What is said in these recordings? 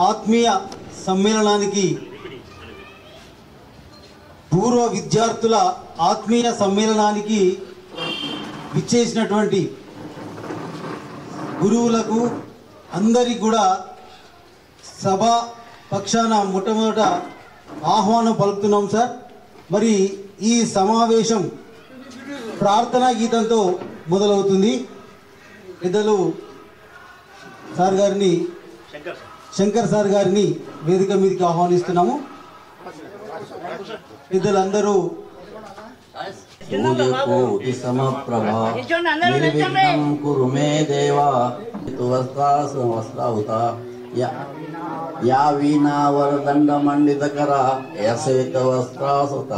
ఆత్మీయ సమ్మేళనానికి పూర్వ విద్యార్థుల ఆత్మీయ సమ్మేళనానికి విచ్చేసినటువంటి గురువులకు అందరికీ కూడా సభా పక్షాన మొట్టమొదట ఆహ్వానం పలుకుతున్నాం సార్. మరి ఈ సమావేశం ప్రార్థనా గీతంతో మొదలవుతుంది. పెద్దలు సార్ గారిని, శంకర్ సార్ గారిని వేదిక మీదకి ఆహ్వానిస్తున్నాము. పెద్దలందరూ కోటి సమప్రభా నిర్విఘ్నం కురు మే దేవా వస్త్రావుత యా వీణా వరదండ మండితకర యసేత వస్త్రాసుత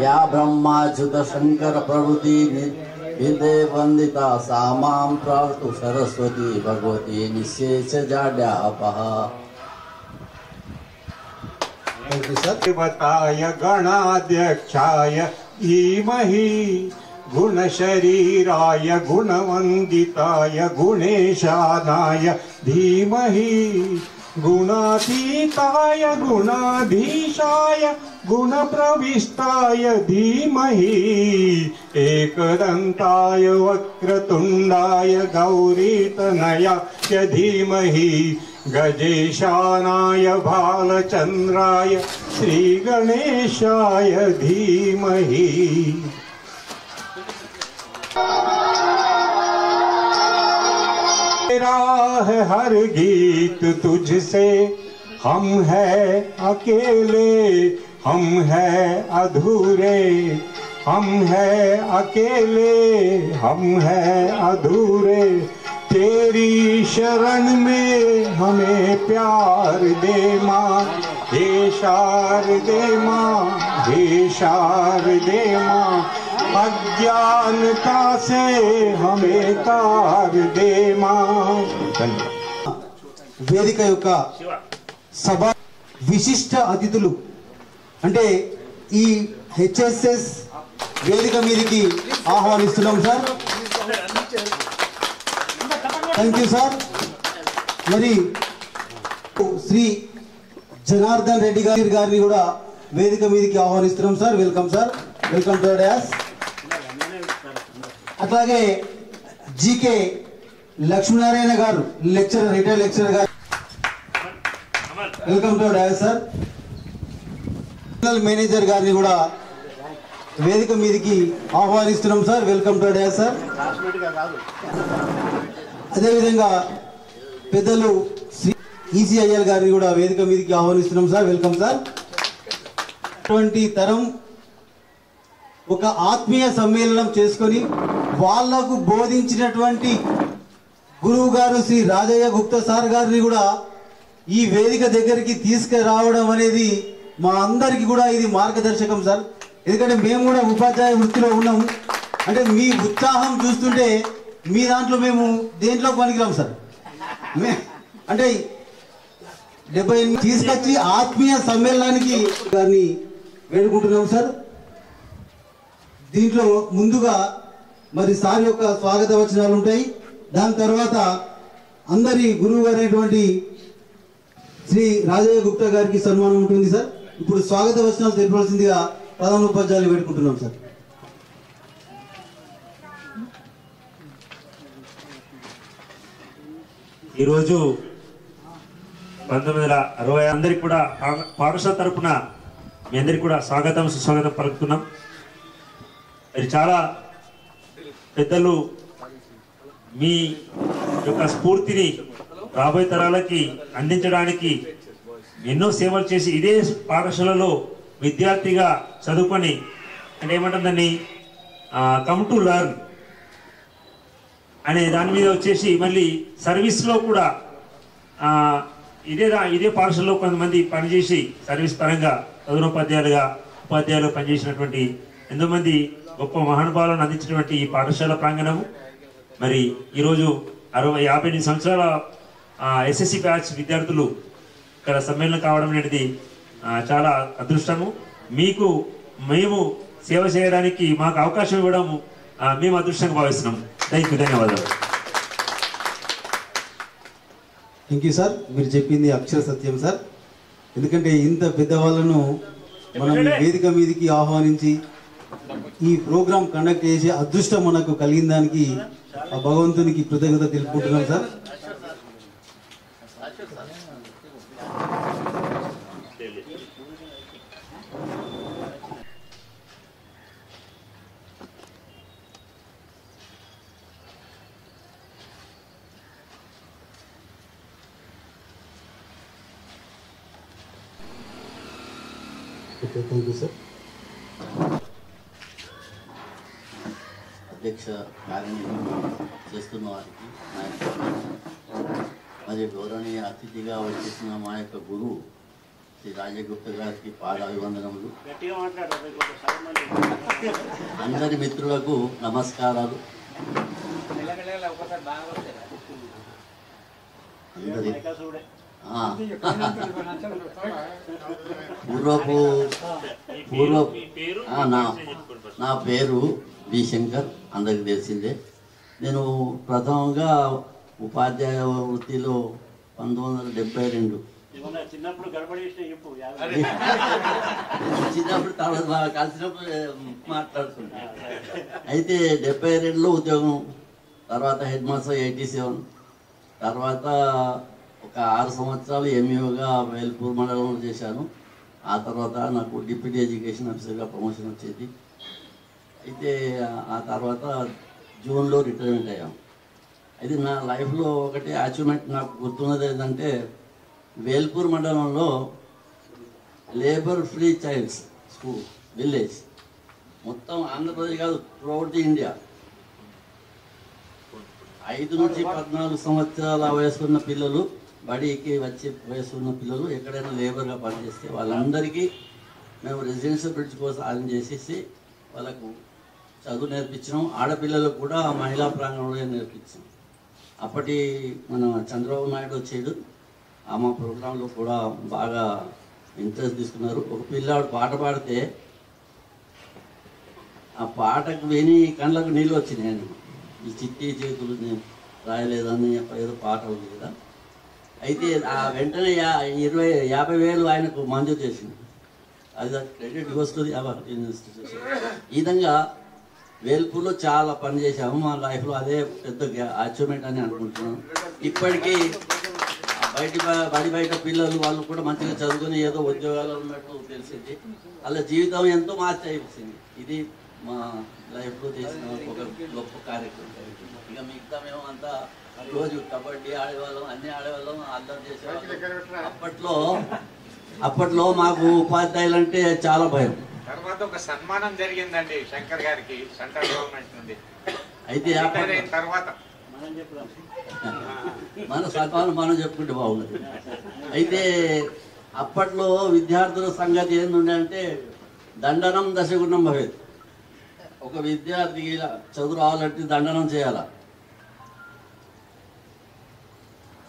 యా బ్రహ్మాచ్యుత శంకర ప్రభుతి విదే వందిత సామాం ప్రాతు సరస్వతి భగవతి నిశేష జాడ్యాపహ. देवताय गणाध्यक्षाय धीमहि गुणशरीराय गुणवन्दिताय गुणेशानाय धीमहि गुणातीताय गुणाधीशाय गुणप्रविष्टाय धीमहि एकदन्ताय वक्रतुण्डाय गौरीतनयाय धीमहि गजेशानाय भालचन्द्राय श्रीगणेशाय धीमहि. तेरा है हर गीत तुझसे, हम हैं अकेले, हम हैं अधूरे, हम हैं अकेले, हम हैं अधूरे. तेरी शरण में हमें प्यार दे माँ, हे शारदे माँ, हे शारदे माँ. अज्ञानता से हमें तार दे माँ. వేదిక యొక్క సభ విశిష్ట అతిథులు అంటే ఈ హెచ్ఎస్ఎస్ వేదిక మీదకి ఆహ్వానిస్తున్నాం సార్. Thank you sir. మరి శ్రీ జనార్దన్ రెడ్డి గారిని కూడా వేదిక మీదకి ఆహ్వానిస్తున్నాం sir. Welcome sir, welcome to DAS. అట్లాగే జీకే లక్ష్మీనారాయణ గారు లెక్చరర్, రిటైర్డ్ లెక్చరర్ గారు, welcome to DAS sir. Manager గారిని కూడా వేదిక మీదకి ఆహ్వానిస్తున్నాం sir. Welcome to DAS sir. అదేవిధంగా పెద్దలు శ్రీ ఈసీఐఎల్ గారిని కూడా వేదిక మీదకి ఆహ్వానిస్తున్నాం సార్. Welcome sir. అటువంటి తరం ఒక ఆత్మీయ సమ్మేళనం చేసుకొని వాళ్లకు బోధించినటువంటి గురువు గారు శ్రీ రాజయ్య గుప్తా సార్ గారిని కూడా ఈ వేదిక దగ్గరికి తీసుకురావడం అనేది మా అందరికి కూడా ఇది మార్గదర్శకం సార్. ఎందుకంటే మేము కూడా ఉపాధ్యాయ వృత్తిలో ఉన్నాం. అంటే మీ ఉత్సాహం చూస్తుంటే మీ దాంట్లో మేము దేంట్లో పనికిరాం సార్. అంటే 78 తీసుకొచ్చి ఆత్మీయ సమ్మేళనానికి గారిని వేడుకుంటున్నాం సార్. దీంట్లో ముందుగా మరి సార్ యొక్క స్వాగత వచనాలు ఉంటాయి. దాని తర్వాత అందరి గురువు గారైనటువంటి శ్రీ రాజయ్య గుప్తా గారికి సన్మానం ఉంటుంది సార్. ఇప్పుడు స్వాగత వచనాలు తెలిపవలసిందిగా ప్రధాన ఉపాధ్యాయులు వేడుకుంటున్నాం సార్. ఈరోజు 1960 అందరికి కూడా పాఠశాల తరపున మీ అందరికి కూడా స్వాగతం సుస్వాగతం పలుకుతున్నాం. ఇది చాలా పెద్దలు మీ యొక్క స్ఫూర్తిని రాబోయే తరాలకి అందించడానికి ఎన్నో సేవలు చేసి ఇదే పాఠశాలలో విద్యార్థిగా చదువుకొని అంటే ఏమంటుందని కమ్ టు లర్న్ అనే దాని మీద వచ్చేసి మళ్ళీ సర్వీస్లో కూడా ఇదే పాఠశాలలో కొంతమంది పనిచేసి సర్వీస్ పరంగా ఉపాధ్యాయులు పనిచేసినటువంటి ఎంతోమంది గొప్ప మహానుభావులను అందించినటువంటి ఈ పాఠశాల ప్రాంగణము మరి ఈరోజు 58 సంవత్సరాల ఎస్ఎస్సి బ్యాచ్ విద్యార్థులు ఇక్కడ సమ్మేళనం కావడం అనేది చాలా అదృష్టము. మీకు మేము సేవ చేయడానికి మాకు అవకాశం ఇవ్వడం మేము అదృష్టంగా భావిస్తున్నాము. ధన్యవాదాలు. థ్యాంక్ యూ సార్, మీరు చెప్పింది అక్షర సత్యం సార్. ఎందుకంటే ఇంత పెద్దవాళ్ళను మనం ఈ వేదిక మీదకి ఆహ్వానించి ఈ ప్రోగ్రాం కండక్ట్ చేసే అదృష్టం మనకు కలిగిన దానికి ఆ భగవంతునికి కృతజ్ఞత తెలుపుకుంటున్నాం sir. Okay, thank you sir. అధ్యక్ష కార్యనిర్వహణ చేస్తున్న వారికి నా యొక్క మరియు గౌరవనీయ అతిథిగా వచ్చేసిన మా యొక్క గురువు శ్రీ రాజగుప్త గారికి పాదాభివందనములు. అందరి మిత్రులకు నమస్కారాలు. అందరి నా పేరు బి శంకర్, అందరికి తెలిసిందే. నేను ప్రథమంగా ఉపాధ్యాయ వృత్తిలో 1972 చిన్నప్పుడు తర్వాత కలిసినప్పుడు మాట్లాడుకుంటా. అయితే 72లో ఉద్యోగం, తర్వాత హెడ్ మాస్టర్ 87, తర్వాత ఒక 6 సంవత్సరాలు ఎంఈఓగా వేల్పూర్ మండలంలో చేశాను. ఆ తర్వాత నాకు డిప్యూటీ ఎడ్యుకేషన్ ఆఫీసర్గా ప్రమోషన్ వచ్చేది. అయితే ఆ తర్వాత జూన్లో రిటైర్మెంట్ అయ్యాము. అయితే నా లైఫ్లో ఒకటి అచీవ్మెంట్ నాకు గుర్తున్నది ఏంటంటే, వేల్పూర్ మండలంలో labour free childs school village మొత్తం ఆంధ్రప్రదేశ్ కాదు, త్రూఅవుట్ ది ఇండియా 5 నుంచి 14 సంవత్సరాల వయసున్న పిల్లలు, బడికి వచ్చే వయసున్న పిల్లలు ఎక్కడైనా లేబర్గా పనిచేస్తే వాళ్ళందరికీ మేము రెసిడెన్షియల్ బ్రిడ్జ్ కోసం ఆర్యం చేసేసి వాళ్ళకు చదువు నేర్పించినాం. ఆడపిల్లలకు కూడా మహిళా ప్రాంగణంలో నేర్పించాం. అప్పటి మన చంద్రబాబు నాయుడు వచ్చాడు, మా ప్రోగ్రాంలో కూడా బాగా ఇంట్రెస్ట్ తీసుకున్నారు. ఒక పిల్లాడు పాట పాడితే ఆ పాటకు విని కళ్ళకు నీళ్ళు వచ్చినాయి. ఈ చిట్టి చేతులు నేను రాయలేదని ఏదో పాట ఉంది కదా. అయితే ఆ వెంటనే 50,000 ఆయనకు మంజూరు చేసింది. అది క్రెడిట్ వస్తుంది ఇన్స్టిట్యూషన్. ఈ విధంగా వేల్పూర్లో చాలా పని చేశాము. మా లైఫ్లో అదే పెద్ద అచీవ్మెంట్ అని అనుకుంటున్నాను. ఇప్పటికీ బయట పిల్లలు వాళ్ళు కూడా మంచిగా చదువుకుని ఏదో ఉద్యోగాలు ఉన్నట్టు తెలిసింది. వాళ్ళ జీవితం ఎంతో మార్చి అయిపోయింది. ఇది మా లైఫ్లో చేసిన ఒక గొప్ప కార్యక్రమం. ఇక మిగతా మేము అంతా రోజు కబడ్డీ ఆడేవాళ్ళం, అన్ని ఆడేవాళ్ళం, అల్లరి చేసేవాళ్ళం. అప్పట్లో మాకు ఉపాధ్యాయులు అంటే చాలా భయం. తర్వాత ఒక సన్మానం జరిగిందండి శంకర్ గారికి సెంట్రల్ గవర్నమెంట్ నుండి. అయితే తర్వాత మన సన్మానం మనం చెప్పుకుంటే బాగుంది. అయితే అప్పట్లో విద్యార్థుల సంగతి ఏంటంటే అంటే దండనం దశగుణం భవేత్. ఒక విద్యార్థికి చదువు రావాలంటే దండనం చేయాల.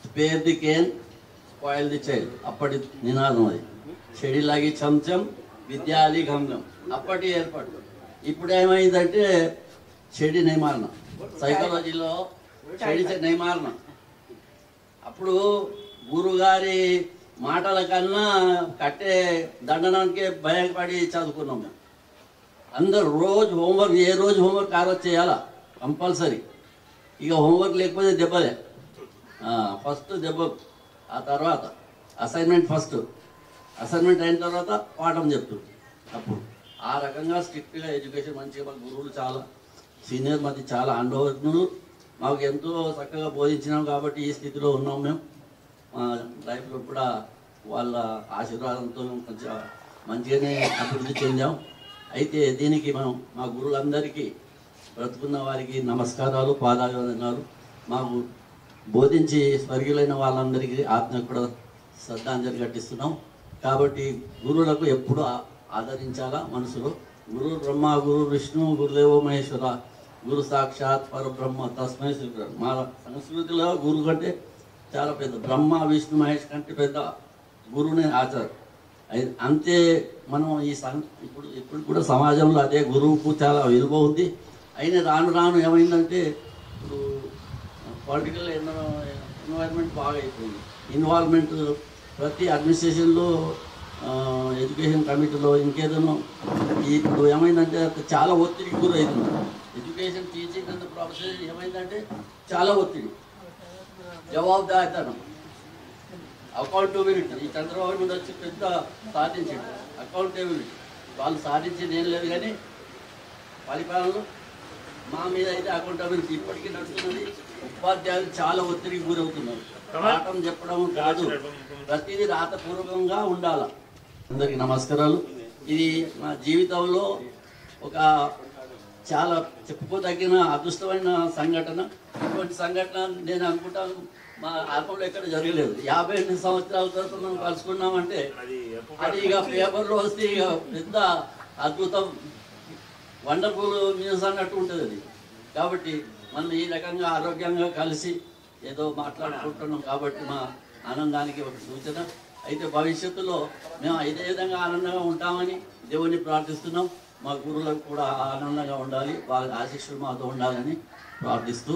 Spare the cane spoil the child అప్పటి నినాదం అది. చెడిలాగి చంచం విద్యాలి గమ్యం అప్పటి ఏర్పాటు. ఇప్పుడు ఏమైందంటే చెడి నివారణ, సైకాలజీలో చెడి నివారణ. అప్పుడు గురుగారి మాటల కన్నా కట్టే దండనానికే భయపడి చదువుకున్నాం మేము. అందరు రోజు హోంవర్క్, ఏ రోజు హోంవర్క్ ఆ రోజు చేయాలా కంపల్సరీ. ఇక హోంవర్క్ లేకపోతే దెబ్బలే. ఫస్ట్ దెబ్బ, ఆ తర్వాత అసైన్మెంట్, ఫస్ట్ అసైన్మెంట్ అయిన తర్వాత పాఠం చెప్తుంది. అప్పుడు ఆ రకంగా స్ట్రిక్ట్గా ఎడ్యుకేషన్ మంచిగా మా గురువులు చాలా సీనియర్ మధ్య చాలా అనుభవజ్ఞులు మాకు ఎంతో చక్కగా బోధించినాం. కాబట్టి ఈ స్థితిలో ఉన్నాం మేము. మా లైఫ్లో కూడా వాళ్ళ ఆశీర్వాదంతో కొంచెం మంచిగానే అభివృద్ధి చెందాం. అయితే దీనికి మనం మా గురువులందరికీ, బ్రతుకున్న వారికి నమస్కారాలు, పాదాభివందనాలు. మాకు బోధించి స్వర్గీయులైన వాళ్ళందరికీ ఆత్మకు కూడా శ్రద్ధాంజలి ఘటిస్తున్నాం. కాబట్టి గురువులకు ఎప్పుడు ఆదరించాలా మనసులో. గురు బ్రహ్మ, గురు విష్ణు, గురుదేవో మహేశ్వర, గురు సాక్షాత్ పరబ్రహ్మ తస్మై శ్రీ. మా సంస్కృతిలో గురువు కంటే చాలా పెద్ద, బ్రహ్మ విష్ణు మహేష్ కంటే పెద్ద గురువునే ఆచారం. అంతే మనం ఇప్పుడు కూడా సమాజంలో అదే గురువుకు చాలా విలువ ఉంది. అయినా రాను రాను ఏమైందంటే ఇప్పుడు పొలిటికల్ ఎన్వైర్న్మెంట్ బాగా అయిపోయింది. ఇన్వాల్వ్మెంట్ ప్రతి అడ్మినిస్ట్రేషన్లో, ఎడ్యుకేషన్ కమిటీలో, ఇంకేదైనా ఇప్పుడు ఏమైందంటే చాలా ఒత్తిడికి గురవుతుంది. ఎడ్యుకేషన్ టీచింగ్ అండ్ ప్రొఫెషన్ ఏమైందంటే చాలా ఒత్తిడి, జవాబుదారితనం, అకౌంటబిలిటీ. ఈ చంద్రబాబు మీద వచ్చి పెద్ద సాధించింది అకౌంటబిలిటీ. వాళ్ళు సాధించింది ఏం లేదు, కానీ పరిపాలనలో మా మీద అయితే అకౌంటబిలిటీ ఇప్పటికీ నడుస్తున్నది. ఉపాధ్యాయులు చాలా ఒత్తిడికి గురవుతున్నారు. పాఠం చెప్పడం కాదు, ప్రతిదీ రాతపూర్వకంగా ఉండాలి. అందరికీ నమస్కారాలు. ఇది నా జీవితంలో ఒక చాలా చెప్పుకోదగిన అదృష్టమైన సంఘటన. ఇటువంటి సంఘటన నేను అనుకుంటాను మా ఆత్మలో ఎక్కడ జరగలేదు. 58 సంవత్సరాల తర్వాత మనం కలుసుకున్నామంటే అది ఇక పేపర్లో వస్తే ఇక పెద్ద అద్భుతం, వండర్ఫుల్ న్యూస్ అన్నట్టు ఉంటుంది అది. కాబట్టి మనం ఈ రకంగా ఆరోగ్యంగా కలిసి ఏదో మాట్లాడుకుంటున్నాం కాబట్టి మా ఆనందానికి ఒక సూచన. అయితే భవిష్యత్తులో మేము ఇదే విధంగా ఆనందంగా ఉంటామని దేవుణ్ణి ప్రార్థిస్తున్నాం. మా గురువులకు కూడా ఆనందంగా ఉండాలి, వాళ్ళ ఆశీస్సులు మాతో ఉండాలని ప్రార్థిస్తూ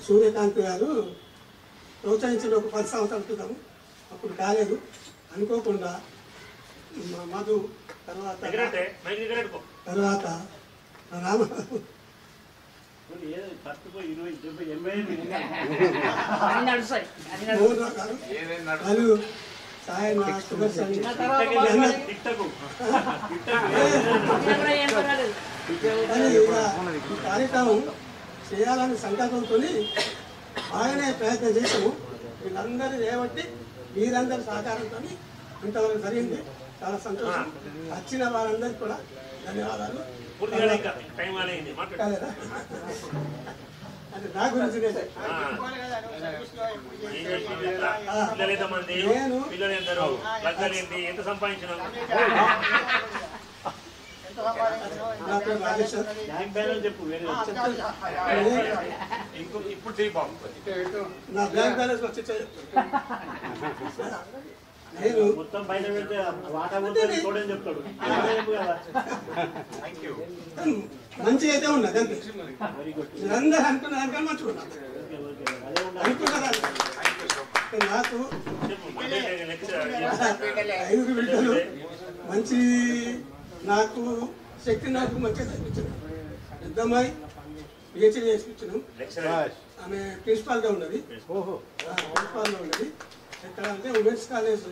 సూర్యకాంత్ గారు ప్రోత్సహించిన ఒక 10 సంవత్సరాల క్రితం, అప్పుడు కాలేదు, అనుకోకుండా మధు తర్వాత రామ వాళ్ళు సాయం సుదర్శన్ ఈ కార్యక్రమం చేయాలని సంకల్పంతో బాగానే ప్రయత్నం చేసాము. వీళ్ళందరూ చేయబట్టి మీరందరి సహకారంతో ఇంతవరకు జరిగింది. చాలా సంతోషం. వచ్చిన వారందరికీ కూడా ధన్యవాదాలు. అది నా గురించి నా పేరు రాజేశ్వర్. నా బ్యాంక్ బ్యాలెన్స్ వచ్చి నేను మొత్తం బయట పెడితే చెప్తాడు. మంచి అయితే ఉన్నది అంతే. మీరందరూ అనుకున్నారు కానీ మంచిగా అనుకున్నారా? నాకు 5 బిడ్డలు, మంచి నాకు శక్తి నాకు మంచిగా చదివించాను. పెద్దమ్మాయి పిహెచ్డీ చేసిపించాను. ఆమె ప్రిన్సిపాల్గా ఉన్నది. ప్రిన్సిపాల్గా ఉన్నది ఎక్కడ అంటే ఉమెన్స్ కాలేజ్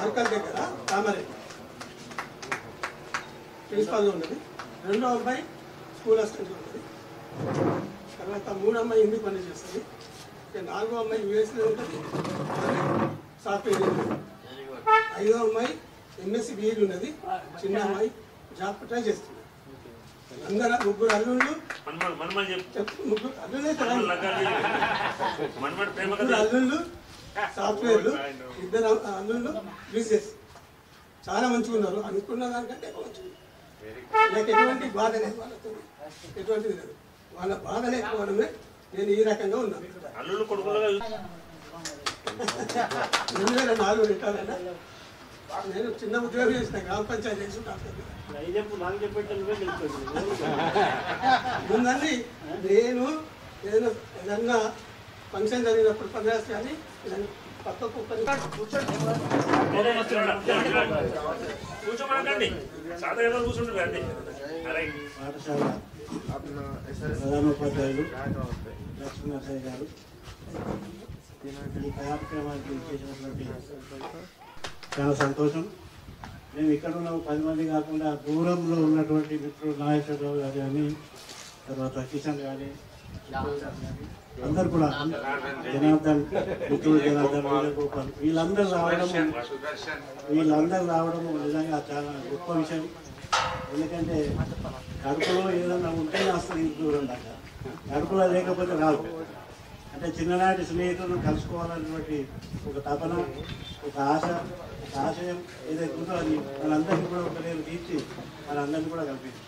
అరకల్ దగ్గర కామారెడ్డి ప్రిన్సిపాల్గా ఉన్నది. 2వ అమ్మాయి స్కూల్ అసిస్టెంట్గా ఉన్నది. తర్వాత 3వ అమ్మాయి హిందీ పని చేస్తుంది. 4వ అమ్మాయి యూఎస్లో ఉంటుంది, సాఫ్ట్వేర్ ఇంజనీర్. 5వ అమ్మాయి ఎంఎస్సి బీఈడి ఉన్నది. చిన్న అమ్మాయి జాబ్ ట్రై చేస్తుంది. అందరూ 3 అల్లుళ్ళు, 3 అల్లుళ్ళు సాఫ్ట్వేర్లు, 2 అల్లుళ్ళు బిజినెస్. చాలా మంచిగా ఉన్నారు. అనుకున్న దానికంటే మంచిగా. నాకు ఎటువంటి బాధ లేదు వాళ్ళతో, ఎటువంటిది లేదు. వాళ్ళ బాధ లేకపోవడమే నేను ఈ రకంగా ఉన్నాను. 2004 రిటైర్ అయినా. నేను చిన్న ఉద్యోగం చేసిన, గ్రామ పంచాయతీ చేస్తుంటాను. ముందండి నేను ఏదన్నా ఫంక్షన్ జరిగినప్పుడు పనిచేస్తే కానీ పక్కకు పాఠశాల ప్రధానోపాధ్యాయులు లక్ష్మీనరసయ్య గారు ఈ కార్యక్రమానికి చేసినటువంటి చాలా సంతోషం. మేము ఇక్కడ ఉన్న 10 మంది కాకుండా దూరంలో ఉన్నటువంటి మిత్రులు నాగేశ్వరరావు గారు కానీ, తర్వాత కిషన్ కానీ, అందరు కూడా, జనార్దన్ మిత్రుడు జనార్దన్, వీరగోపాల్, వీళ్ళందరూ రావడము నిజంగా చాలా గొప్ప విషయం. ఎందుకంటే కడుపులో ఏదన్నా ఉంటే అసలు దూరం దాకా, కడుపులో లేకపోతే రాదు. అంటే చిన్ననాటి స్నేహితులను కలుసుకోవాలన్నటువంటి ఒక తపన, ఒక ఆశ, ఒక ఆశయం ఏదైతే ఉందో అది వాళ్ళందరినీ కూడా ఒక నేను తీర్చి వాళ్ళందరినీ కూడా కల్పించింది.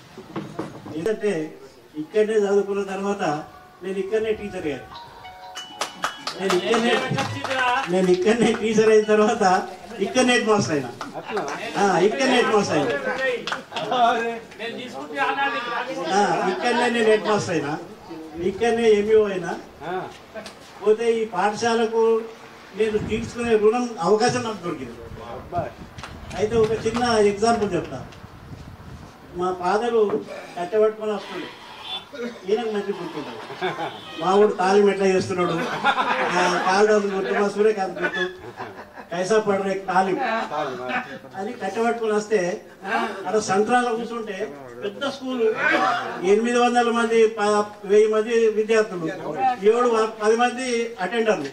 ఎందుకంటే ఇక్కడనే చదువుకున్న తర్వాత నేను ఇక్కడనే టీచర్ అయ్యాను. నేను ఇక్కడనే టీచర్ అయిన తర్వాత ఇక్కడ హెడ్ మాస్టర్ అయినా. ఇక్కడనే హెడ్ మాస్టర్ అయినా. ఇక్కడనే నేను హెడ్ మాస్టర్ అయినా. ఇక్కడనే ఎంఈఓ అయినా. పోతే ఈ పాఠశాలకు నేను తీసుకునే రుణం అవకాశం నాకు దొరికింది. అయితే ఒక చిన్న ఎగ్జాంపుల్ చెప్తా. మా ఫాదరు కట్టబట్టుకొని వస్తుండే, ఈయనకు మంచి గుర్తుంటాడు. మావాడు తాళం ఎట్లా చేస్తున్నాడు, కాళ్ళు గుర్తు, మా సూర్యకాంత్ గుర్తు, కైసా పడరే తాళం అని కట్టబట్టుకుని వస్తే అక్కడ సంత్రాల్లో కూర్చుంటే పెద్ద స్కూలు, 800 మంది, 1000 మంది విద్యార్థులు, 10 మంది అటెండర్లు.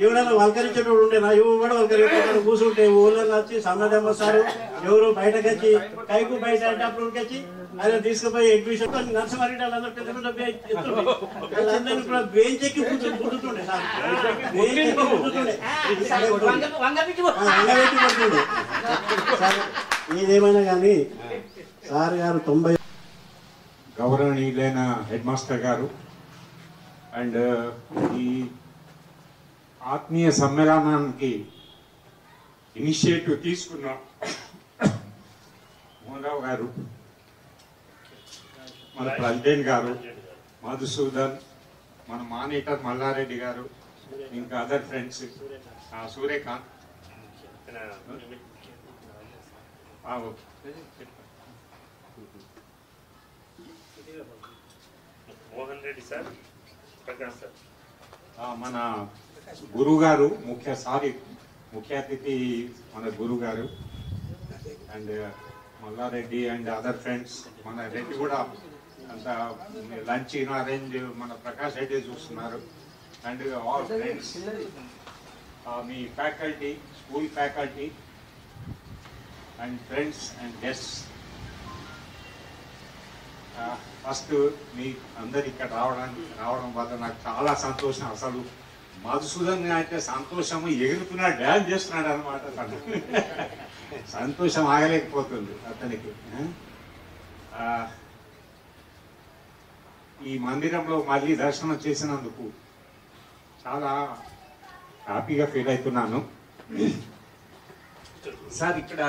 ఎవరైనా వల్కరించేటోడు ఉండేనా? ఎవరు కూడా వల్కరించేటోడు కూర్చుంటే ఊళ్ళో వచ్చి సన్నదమ్మ సారు ఎవరు బయటకు వచ్చి కైకు బయట అంటే అప్పుడు వచ్చి ఆయన తీసుకుపోయి ఎగ్జిబిషన్ నర్సమరెడ్డి వాళ్ళందరూ పెద్ద పెద్ద వాళ్ళందరినీ కూడా బెంచ్ ఎక్కి పుట్టుతుండే సార్. బెంచ్ ఎక్కి పుట్టుతుండే పడుతుండే. ఏదేమైనా కానీ సార్ గారు 90 గౌరవనీయులైన హెడ్ మాస్టర్ గారు అండ్ ఈ ఆత్మీయ సమ్మేళనానికి ఇనిషియేటివ్ తీసుకున్న మోహన్రావు గారు, మన ప్రెసిడెంట్ గారు, మధుసూదన్, మన మానిటర్ మల్లారెడ్డి గారు, ఇంకా other friends, Suryakant, Mohan Reddy sir, Prakash sir, మన గురువు గారు, ముఖ్య అతిథి మన గురువు గారు, and Malla Reddy and other friends. మన రెడ్డి కూడా అంత లంచ్ అరేంజ్ మన ప్రకాష్ రెడ్డి చూస్తున్నారు. అండ్ ఆల్ ఫ్రెండ్స్, మీ faculty, school faculty and friends and guests. First మీ అందరు ఇక్కడ రావడం వల్ల నాకు చాలా సంతోషం. అసలు మధుసూదన్ అయితే సంతోషము ఎగురుతున్నాడు, డ్యాన్స్ చేస్తున్నాడు అనమాట. సంతోషం ఆగలేకపోతుంది అతనికి. ఈ మందిరంలో మళ్ళీ దర్శనం చేసినందుకు చాలా హ్యాపీగా ఫీల్ అవుతున్నాను. సార్ ఇక్కడ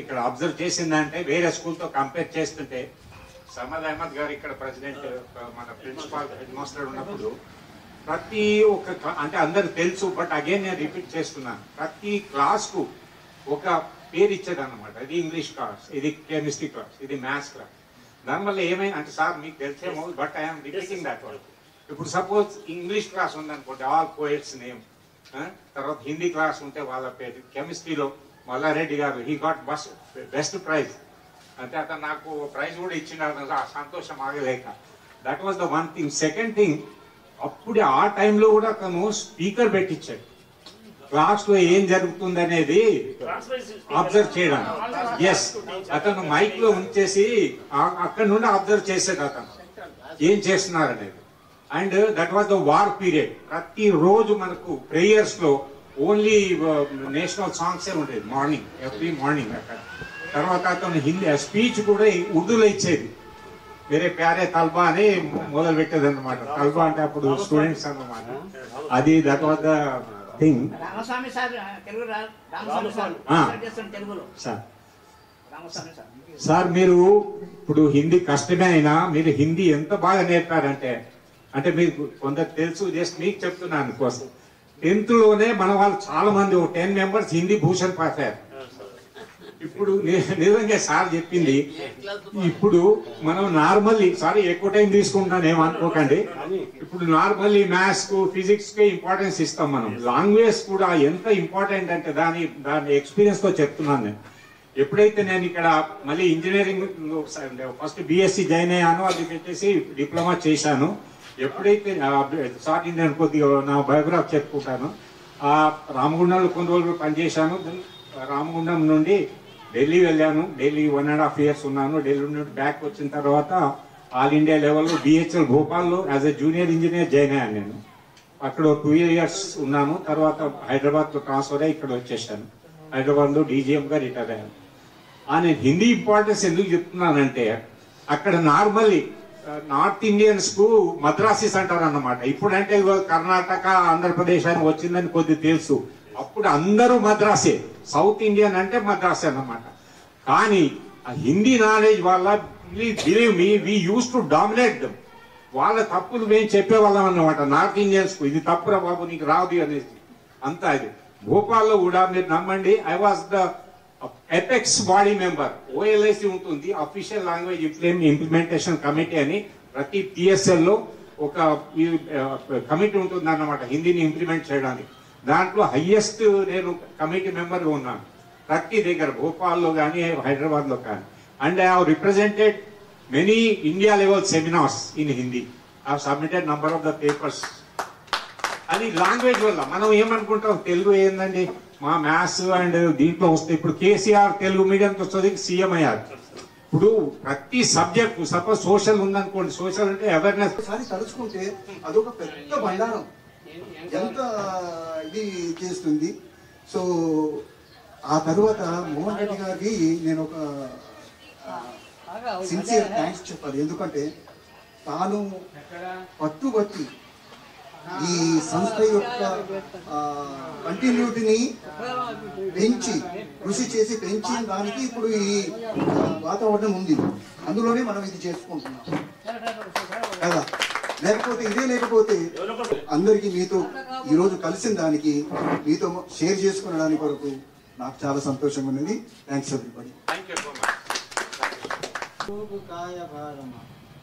ఇక్కడ అబ్జర్వ్ చేసిందంటే వేరే స్కూల్తో కంపేర్ చేస్తుంటే సమద్ అహ్మద్ గారు ఇక్కడ ప్రెసిడెంట్, మన ప్రిన్సిపాల్, హెడ్ మాస్టర్ ఉన్నప్పుడు ప్రతి ఒక్క అంటే అందరికి తెలుసు, బట్ అగైన్ నేను రిపీట్ చేస్తున్నాను, ప్రతి క్లాస్కు ఒక పేరు ఇచ్చేది అనమాట. ఇది ఇంగ్లీష్ క్లాస్, ఇది కెమిస్ట్రీ క్లాస్, ఇది మ్యాథ్స్ క్లాస్. దానివల్ల ఏమైనా అంటే సార్ మీకు తెలిసేమో, but I'm repeating that one. ఇప్పుడు సపోజ్ ఇంగ్లీష్ క్లాస్ ఉందనుకోండి, ఆల్ పోయిట్స్ నేమ్. తర్వాత హిందీ క్లాస్ ఉంటే వాళ్ళ పేరు. కెమిస్ట్రీలో మల్లారెడ్డి గారు, హీ గాట్ బెస్ట్ ప్రైజ్. అంటే అతను నాకు ప్రైజ్ కూడా ఇచ్చిండు, ఆ సంతోషం ఆగలేక. That was the one thing. Second thing, అప్పుడే ఆ టైంలో కూడా అతను స్పీకర్ పెట్టించాడు, క్లాస్ లో ఏం జరుగుతుంది అనేది అబ్జర్వ్ చేయడానికి. ఎస్, అతను మైక్ లో ఉంచేసి అక్కడ నుండి అబ్జర్వ్ చేసేది అతను ఏం చేస్తున్నారు అనేది. And that was the war period. ప్రతి రోజు మనకు ప్రేయర్స్ లో ఓన్లీ నేషనల్ సాంగ్సే ఉండేది మార్నింగ్, ఎవ్రీ మార్నింగ్. అక్కడ తర్వాత అతను హిందీ స్పీచ్ కూడా ఉర్దూలో ఇచ్చేది. వేరే ప్యారే తల్బా అని మొదలు పెట్టేది అనమాట. తల్బా అంటే అప్పుడు స్టూడెంట్స్ అన్నమాట. అది that was the thing. Sir మీరు ఇప్పుడు హిందీ కష్టమే అయినా మీరు హిందీ ఎంత బాగా నేర్పారంటే, అంటే మీకు కొందరు తెలుసు, జస్ట్ మీకు చెప్తున్నాను కోసం. 10th లోనే మన వాళ్ళు చాలా మంది, 10 members హిందీ భూషణ్ పాస్ అయ్యారు. ఇప్పుడు నిజంగా సార్ చెప్పింది, ఇప్పుడు మనం నార్మల్లీ, సారీ ఎక్కువ టైం తీసుకుంటాను ఏమనుకోకండి, ఇప్పుడు నార్మల్లీ మ్యాథ్స్ కు ఫిజిక్స్ కి ఇంపార్టెన్స్ ఇస్తాం మనం. లాంగ్వేజ్ కూడా ఎంత ఇంపార్టెంట్ అంటే దాని ఎక్స్పీరియన్స్ తో చెప్తున్నాను నేను. ఎప్పుడైతే నేను ఇక్కడ మళ్ళీ ఇంజనీరింగ్ ఫస్ట్ బిఎస్సి జాయిన్ అయ్యాను, అది పెట్టేసి డిప్లొమా చేశాను. ఎప్పుడైతే సారీ నేను కొద్దిగా నా బయోగ్రాఫ్ చెప్పుకుంటాను. రామగుండంలో కొన్ని రోజులు పనిచేశాను. రామగుండం నుండి ఢిల్లీ వెళ్ళాను. ఢిల్లీ 1.5 years ఉన్నాను. ఢిల్లీ నుండి బ్యాక్ వచ్చిన తర్వాత ఆల్ ఇండియా లెవెల్లో బిహెచ్ఎల్ భోపాల్లో as a junior engineer join అయ్యాను నేను. అక్కడ 2 years ఉన్నాను. తర్వాత హైదరాబాద్లో ట్రాన్స్ఫర్ అయ్యి ఇక్కడ వచ్చేసాను. హైదరాబాద్లో డీజీఎంగా రిటైర్ అయ్యాను. నేను హిందీ ఇంపార్టెన్స్ ఎందుకు చెప్తున్నానంటే, అక్కడ నార్మల్లీ నార్త్ ఇండియన్స్ కు మద్రాసీస్ అంటారు అన్నమాట. ఇప్పుడంటే కర్ణాటక, ఆంధ్రప్రదేశ్ అని వచ్చిందని కొద్ది తెలుసు. అప్పుడు అందరూ మద్రాసే, సౌత్ ఇండియన్ అంటే మద్రాసే అన్నమాట. కానీ ఆ హిందీ నాలెడ్జ్ వల్ల, believe me, we use to dominate them. వాళ్ళ తప్పులు మేము చెప్పేవాళ్ళం అన్నమాట నార్త్ ఇండియన్స్ కు. ఇది తప్పురా బాబు, నీకు రాదు అనేసి అంతా. ఇది భోపాల్లో కూడా మీరు నమ్మండి, I was the apex body member. OLIC ఉంటుంది, అఫీషియల్ లాంగ్వేజ్ ఇంప్లిమెంటేషన్ కమిటీ అని. ప్రతి పిఎస్ఎల్ లో ఒక కమిటీ ఉంటుంది అన్నమాట హిందీని ఇంప్లిమెంట్ చేయడానికి. దాంట్లో హైయెస్ట్ నేను కమిటీ మెంబర్గా ఉన్నాను ప్రతి దగ్గర, భోపాల్లో కానీ హైదరాబాద్లో కానీ. And I have represented many India level seminars in Hindi. I have submitted number of the papers. అది లాంగ్వేజ్ వల్ల. మనం ఏమనుకుంటాం, తెలుగు ఏందండి, మా మ్యాథ్స్ అండ్ దీంట్లో వస్తే. ఇప్పుడు కేసీఆర్ తెలుగు మీడియంకి వస్తుంది, సీఎం అయ్యారు. ఇప్పుడు ప్రతి సబ్జెక్ట్, సపోజ్ సోషల్ ఉందనుకోండి, సోషల్ అంటే అవేర్నెస్. తలుచుకుంటే అదొక పెద్ద బండారం, ఎంత ఇది చేస్తుంది. సో ఆ తర్వాత మోహన్ రెడ్డి గారికి నేను ఒక సిన్సియర్ థ్యాంక్స్ చెప్పాలి. ఎందుకంటే తాను పట్టుబట్టి ఈ సంస్థ యొక్క కంటిన్యూటీని పెంచి, కృషి చేసి పెంచిన దానికి ఇప్పుడు ఈ వాతావరణం ఉంది. అందులోనే మనం ఇది చేసుకుంటున్నాం కదా. లేకపోతే ఇదే లేకపోతే అందరికీ మీతో ఈరోజు కలిసిన దానికి మీతో షేర్ చేసుకునడానికి కొరకు నాకు చాలా సంతోషంగా ఉన్నది. Thanks everybody. కాయ భారమ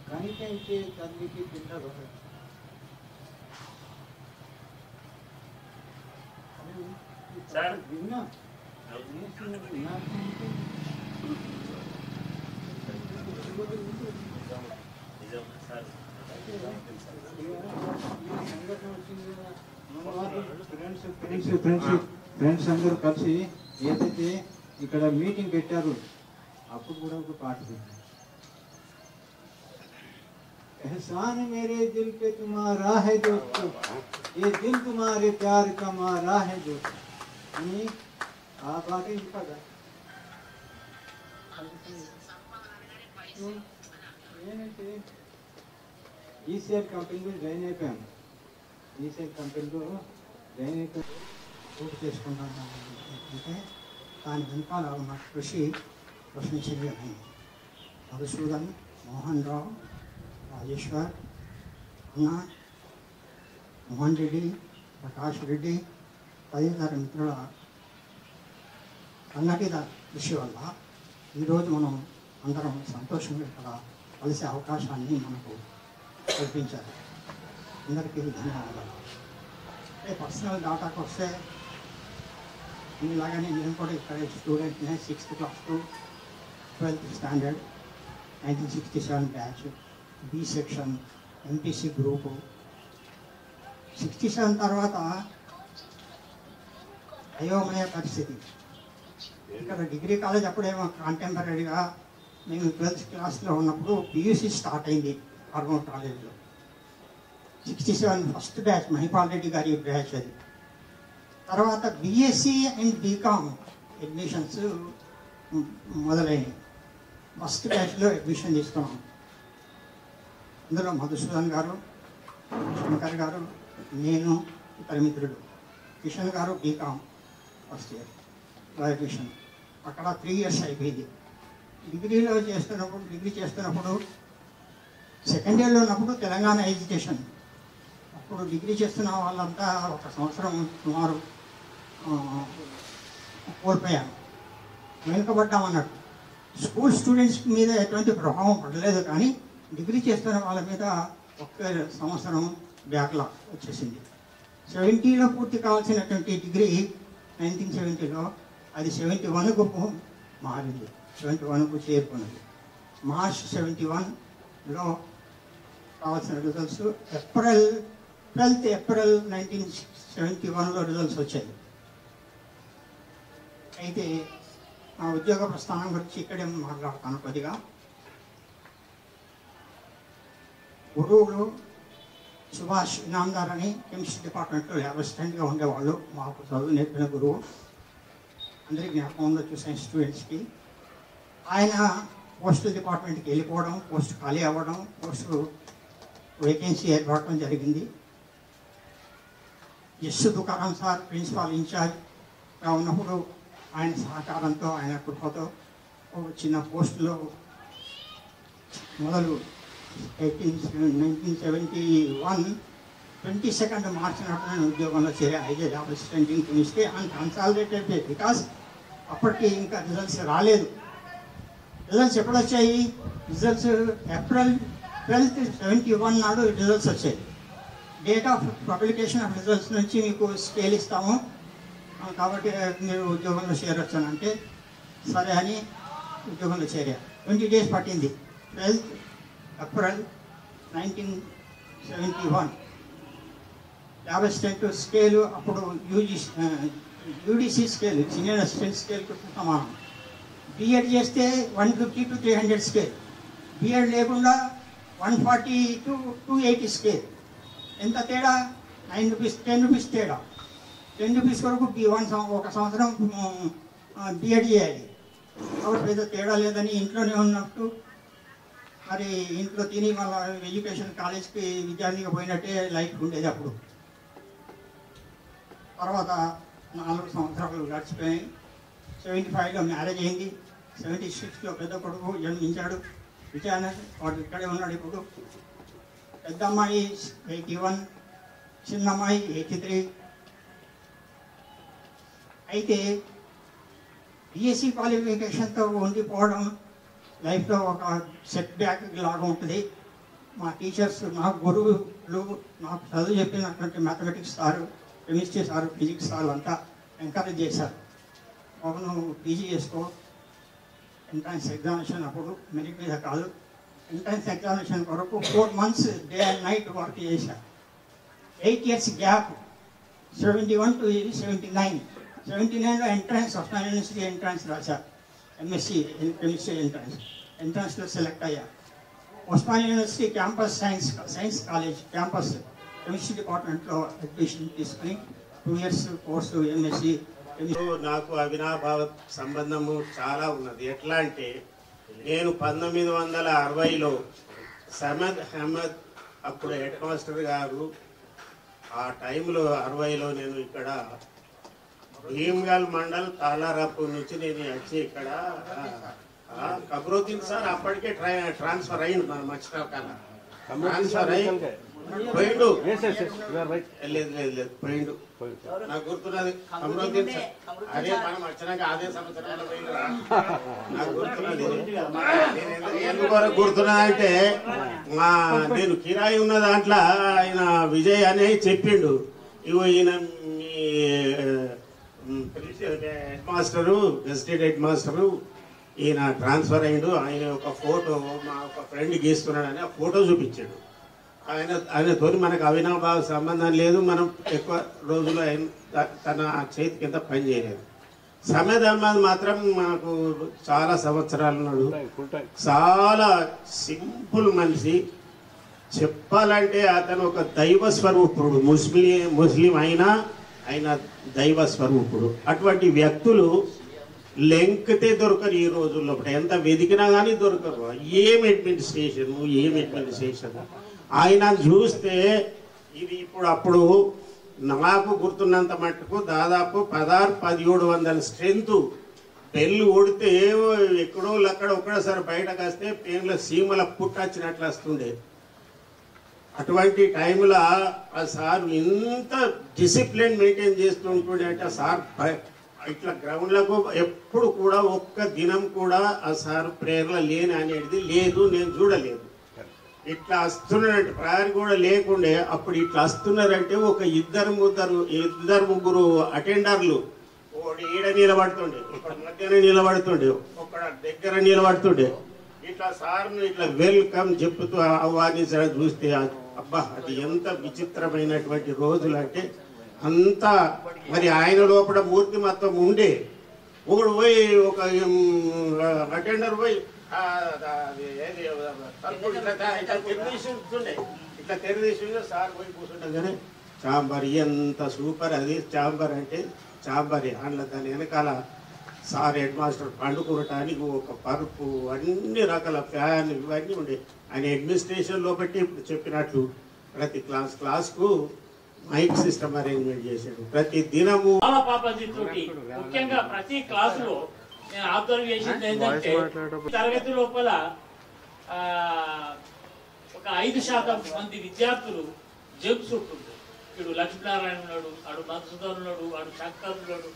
కనిపించే తల్లికి పిల్ల విన్నా ఫ్రెండ్స్ అందరూ కలిసి ఏదైతే ఇక్కడ మీటింగ్ పెట్టారు అప్పుడు కూడా ఒక పాట పెట్టారు. एहसान मेरे दिल पे तुम्हारा है दोस्तों, ये दिल तुम्हारे प्यार का मारा है दोस्तों. అని ఆ పాట ఇంకా నేనైతే ఈసీఆర్ కంపెనీలో జాయిన్ అయిపోయాను. ఈసీఆర్ కంపెనీలో జాయిన్ అయిపోయి పూర్తి చేసుకున్నాను. అంటే దాని వెనకాల ఉన్న కృషి ప్రశంసనీయమైంది. మధుసూదన్, మోహన్ రావు, రాజేశ్వర్, అన్న, మోహన్ రెడ్డి, ప్రకాష్ రెడ్డి తదితర మిత్రుల సంఘటిత కృషి వల్ల ఈరోజు మనం అందరం సంతోషంగా ఇక్కడ కలిసే అవకాశాన్ని మనకు కల్పించారు. అందరికీ ధన్యవాదాలు. పర్సనల్ డాటాకు వస్తే ఇలాగనే నేను కూడా ఇక్కడ స్టూడెంట్నే 6th class to 12th standard 1967 batch, B section, MPC group. 67 తర్వాత అయోమయ పరిస్థితి. ఇక్కడ డిగ్రీ కాలేజ్ అప్పుడేమో కాంటెంపరీగా మేము 12th క్లాస్లో ఉన్నప్పుడు పియూసీ స్టార్ట్ అయింది ఆర్మూర్ కాలేజ్లో. 67 ఫస్ట్ బ్యాచ్ మహిపాల్ రెడ్డి గారి బ్యాచ్ అది. తర్వాత బీఎస్సీ అండ్ బీకామ్ అడ్మిషన్స్ మొదలైనవి. ఫస్ట్ బ్యాచ్లో అడ్మిషన్ తీసుకున్నాం. అందులో మధుసూదన్ గారు, శంకర్ గారు, నేను, ఇతర మిత్రుడు. కిషన్ గారు బీకామ్ ఫస్ట్ ఇయర్ అడ్మిషన్. అక్కడ 3 years అయిపోయింది. డిగ్రీ చేస్తున్నప్పుడు సెకండ్ ఇయర్లో ఉన్నప్పుడు తెలంగాణ ఎడ్యుకేషన్. అప్పుడు డిగ్రీ చేస్తున్న వాళ్ళంతా 1 సంవత్సరం సుమారు కోల్పోయాను, వెనుకబడ్డామన్నట్టు. స్కూల్ స్టూడెంట్స్ మీద ఎటువంటి ప్రభావం పడలేదు, కానీ డిగ్రీ చేస్తున్న వాళ్ళ మీద 1 సంవత్సరం బ్యాక్లాగ్ వచ్చేసింది. 70లో పూర్తి కావాల్సినటువంటి డిగ్రీ 1970లో అది 71కు మారింది, 71కు చేరుకున్నది. మార్చ్ 71లో కావాల్సిన రిజల్ట్స్ April 12th 1971లో రిజల్ట్స్ వచ్చాయి. అయితే ఆ ఉద్యోగ ప్రస్థానం గురించి ఇక్కడే మాట్లాడతాను కొద్దిగా. గురువులు సుభాష్ ఇనాందార్ అని కెమిస్ట్రీ డిపార్ట్మెంట్లో ల్యాబ్ అసిస్టెంట్గా ఉండేవాళ్ళు. మాకు చదువు నేర్పిన గురువు, అందరికీ జ్ఞాపకం ఉండొచ్చు సైన్స్ స్టూడెంట్స్కి. ఆయన పోస్టల్ డిపార్ట్మెంట్కి వెళ్ళిపోవడం, పోస్ట్ ఖాళీ అవ్వడం, పోస్టు వేకెన్సీ ఏర్పడటం జరిగింది. ఎస్ తుకారాం సార్ ప్రిన్సిపాల్ ఇన్ఛార్జ్గా ఉన్నప్పుడు ఆయన సహకారంతో, ఆయన కృపతో చిన్న పోస్టులో మొదలు 1971 22nd మార్చి నాడు నేను ఉద్యోగంలో చేరే. అయితే ల్యాబ్ అసిస్టెంట్ ఇస్తే అండ్ కన్సాలిడేటెడ్ పే, బికాస్ అప్పటికి ఇంకా రిజల్ట్స్ రాలేదు. రిజల్ట్స్ ఎప్పుడు వచ్చాయి? రిజల్ట్స్ April 12th 71 నాడు రిజల్ట్స్ వచ్చాయి. Date of publication of results నుంచి మీకు స్కేల్ ఇస్తాము, కాబట్టి మీరు ఉద్యోగంలో చేరొచ్చానంటే సరే అని ఉద్యోగంలో చేరా. 20 days పట్టింది. 12th April 1971 lab assistant scale అప్పుడు యూడిసి స్కేల్, సీనియర్ అసిస్టెంట్ స్కేల్కి సమానం. బీఎడ్ చేస్తే 150 to 300 స్కేల్, బీఎడ్ లేకుండా 140 to 280 స్కేల్. ఎంత తేడా? 9 rupees, 10 rupees తేడా. 10 rupees వరకు B1 1 సంవత్సరం బీఎడ్ చేయాలి. కాబట్టి పెద్ద తేడా లేదని ఇంట్లోనే ఉన్నట్టు, మరి ఇంట్లో తిని మళ్ళీ ఎడ్యుకేషన్ కాలేజ్కి విద్యార్థిగా పోయినట్టే లైఫ్ ఉండేది అప్పుడు. తర్వాత 4 సంవత్సరాలు గడిచిపోయాయి. 75లో మ్యారేజ్ అయింది. 76లో పెద్ద కొడుకు జన్మించాడు. విజయానంద్ వాడు ఇక్కడే ఉన్నాడు ఇప్పుడు. పెద్ద అమ్మాయి 81, చిన్న అమ్మాయి 83. అయితే బిఎస్సి క్వాలిఫికేషన్తో ఉండిపోవడం లైఫ్లో ఒక సెట్ బ్యాక్ లాగా ఉంటుంది. మా టీచర్స్, నా గురువులు, నాకు చదువు చెప్పినటువంటి mathematics sir, chemistry sir, physics sir అంతా ఎంకరేజ్ చేశారు. అవును పీజీ చేసుకో, ఎంట్రన్స్ ఎగ్జామినేషన్ అప్పుడు మెరిట్ మీద కాదు, ఎంట్రన్స్ ఎగ్జామినేషన్ కొరకు 4 months day and night work చేశారు. 8 years గ్యాప్, 71 to 79. 79లో ఎంట్రన్స్ ఉస్మానియా యూనివర్సిటీ ఎంట్రన్స్ రాశారు. ఎంఎస్సి కెమిస్ట్రీ ఎంట్రన్స్లో సెలెక్ట్ అయ్యారు. Osmania university campus science college campus chemistry డిపార్ట్మెంట్లో అడ్మిషన్ తీసుకుని 2 years కోర్సు ఎంఎస్సి. నాకు అవినాభావ సంబంధము చాలా ఉన్నది. ఎట్లా అంటే నేను 1960లో సమద్ అహ్మద్ అప్పుడు హెడ్ మాస్టర్ గారు, ఆ టైంలో 60లో నేను ఇక్కడ భీమ్గల్ మండల్ తాళారాపూర్ నుంచి నేను వచ్చి ఇక్కడ కబరుద్దీన్ సార్ అప్పటికే ట్రాన్స్ఫర్ అయ్యిండు. మన మర్చిపోకాల ట్రాన్స్ఫర్ అయ్యి పోయిండు. లేదు పోయిండు. నాకు గుర్తున్నది కబరుద్దీన్ సార్. అదే మనం వచ్చినాక అదే సంవత్సరాలు పోయిండు. నాకు గుర్తున్నది. ఎందుకు గుర్తున్నది అంటే నేను కిరాయి ఉన్న దాంట్లో ఆయన విజయ్ అనే చెప్పిండు, ఇగో ఈయన మీ హెడ్ మాస్టరు, గెస్టెడ్ హెడ్ మాస్టరు, ఈయన ట్రాన్స్ఫర్ అయ్యిండు, ఆయన ఒక ఫోటో మా ఒక ఫ్రెండ్ గీస్తున్నాడని ఆ ఫోటో చూపించాడు. ఆయనతో మనకు అవినాభావ సంబంధం లేదు, మనం ఎక్కువ రోజులు తన చేతి కింద పని చేయలేదు. సమద్ అహ్మద్ మాత్రం మనకు చాలా సంవత్సరాలు ఉన్నాడు. చాలా సింపుల్ మనిషి. చెప్పాలంటే అతను ఒక దైవ స్వరూపుడు. ముస్లిం అయినా ఆయన దైవ స్వరూపుడు. అటువంటి వ్యక్తులు లెంకితే దొరకరు ఈ రోజుల్లో. ఎంత వెతికినా కానీ దొరకరు. ఏం అడ్మినిస్ట్రేషన్ ఆయన చూస్తే ఇది ఇప్పుడు అప్పుడు నాకు గుర్తున్నంత మట్టుకు దాదాపు 1600-1700 స్ట్రెంత్. పెళ్ళి కొడితే ఎక్కడో అక్కడ ఒక్కడసారి బయటకు వస్తే పేర్ల సీమల పుట్టచ్చినట్లు వస్తుండే. అటువంటి టైంలో ఆ సార్ ఇంత డిసిప్లిన్ మెయింటైన్ చేస్తుంటుండే అంటే ఆ సార్ ఇట్లా గ్రౌండ్లకు ఎప్పుడు కూడా ఒక్క దినం కూడా ఆ సార్ ప్రేరణ లేని అనేది లేదు, నేను చూడలేదు. ఇట్లా వస్తున్నారంటే ప్రయాణం కూడా లేకుండే. అప్పుడు ఇట్లా వస్తున్నారంటే ఒక ఇద్దరు ముగ్గురు అటెండర్లు, ఒకటి ఈడ నిలబడుతుండే, ఒకటి మధ్యన నిలబడుతుండే, ఒకడ దగ్గర నిలబడుతుండే. ఇట్లా సార్ను ఇట్లా వెల్కమ్ చెప్తూ ఆహ్వానించడం చూస్తే అబ్బా అది ఎంత విచిత్రమైనటువంటి రోజులు అంటే అంతా. మరి ఆయన లోపల మూర్తి మొత్తం ఉండే. ఒకడు పోయి ఒక అటెండర్ పోయి ఇట్లా తెరదీసి సార్ పోయి కూర్చుంటాం కానీ చాంబర్ ఎంత సూపర్. అది చాంబర్ అంటే చాంబర్ అందులో దాని వెనకాల సార్ హెడ్ మాస్టర్ పండుకోవటానికి ఒక పరుపు, అన్ని రకాల ఫ్యాన్ ఇవన్నీ ఉండే. ఆయన అడ్మినిస్ట్రేషన్ లోపట్టి ఇప్పుడు చెప్పినట్లు ప్రతి క్లాస్కు మైక్ సిస్టమ్ అరేంజ్మెంట్ చేశాడు. ప్రతి దినము ముఖ్యంగా ప్రతి క్లాసులో నేను అబ్జర్వ్ చేసింది ఏంటంటే తరగతి లోపల ఒక 5% మంది విద్యార్థులు జంప్స్ ఉంటుంది. ఇప్పుడు లక్ష్మీనారాయణ ఉన్నాడు, ఆడు మధుసూదన్ ఉన్నాడు, ఆడు శంకర్ ఉన్నాడు,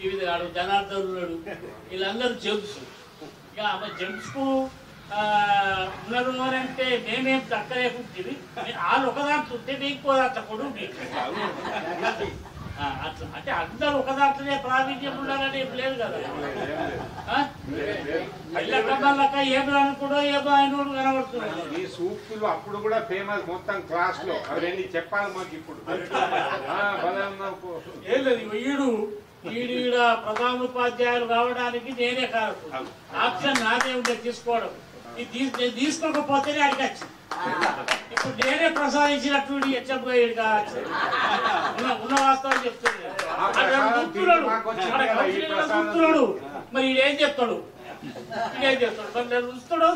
వివిధ ఆడు జనార్దన్ ఉన్నాడు, వీళ్ళందరూ జంప్స్. ఇక ఆమె జంప్స్కు ఉన్నారు అంటే మేమేం తక్కలేకుంటుంది. వాళ్ళు ఒకదాంట్లో ఉంటే మీకు పోదాంతకూడదు మీకు అట్లా. అంటే అందరూ ఒక దాంట్లోనే ప్రావీణ్యం ఉండాలని ఏం లేదు కదా. అల్లక ఏం అనుకోడో ఏమో ఆయన కనబడుతున్నాడు. ఈ సూక్తులు అప్పుడు కూడా ఫేమస్ మొత్తం క్లాస్ లో. అవన్నీ చెప్పాలి మాకు ఇప్పుడు. ఏం లేదు, ఈడ ప్రధానోపాధ్యాయులు కావడానికి నేనే కాదు. ఆప్షన్ నాదే ఉండే తీసుకోవడం. నేను తీసుకోకపోతేనే అడిగచ్చు. ఇప్పుడు నేనే ప్రసాదించినట్టు హెచ్చపోయాడు కావచ్చు. ఉన్న వాస్తవం చెప్తున్నాడు. మరి ఈడేం చెప్తాడు? ఇదేం చెప్తాడు? మరి నేను ఉంచుతాడో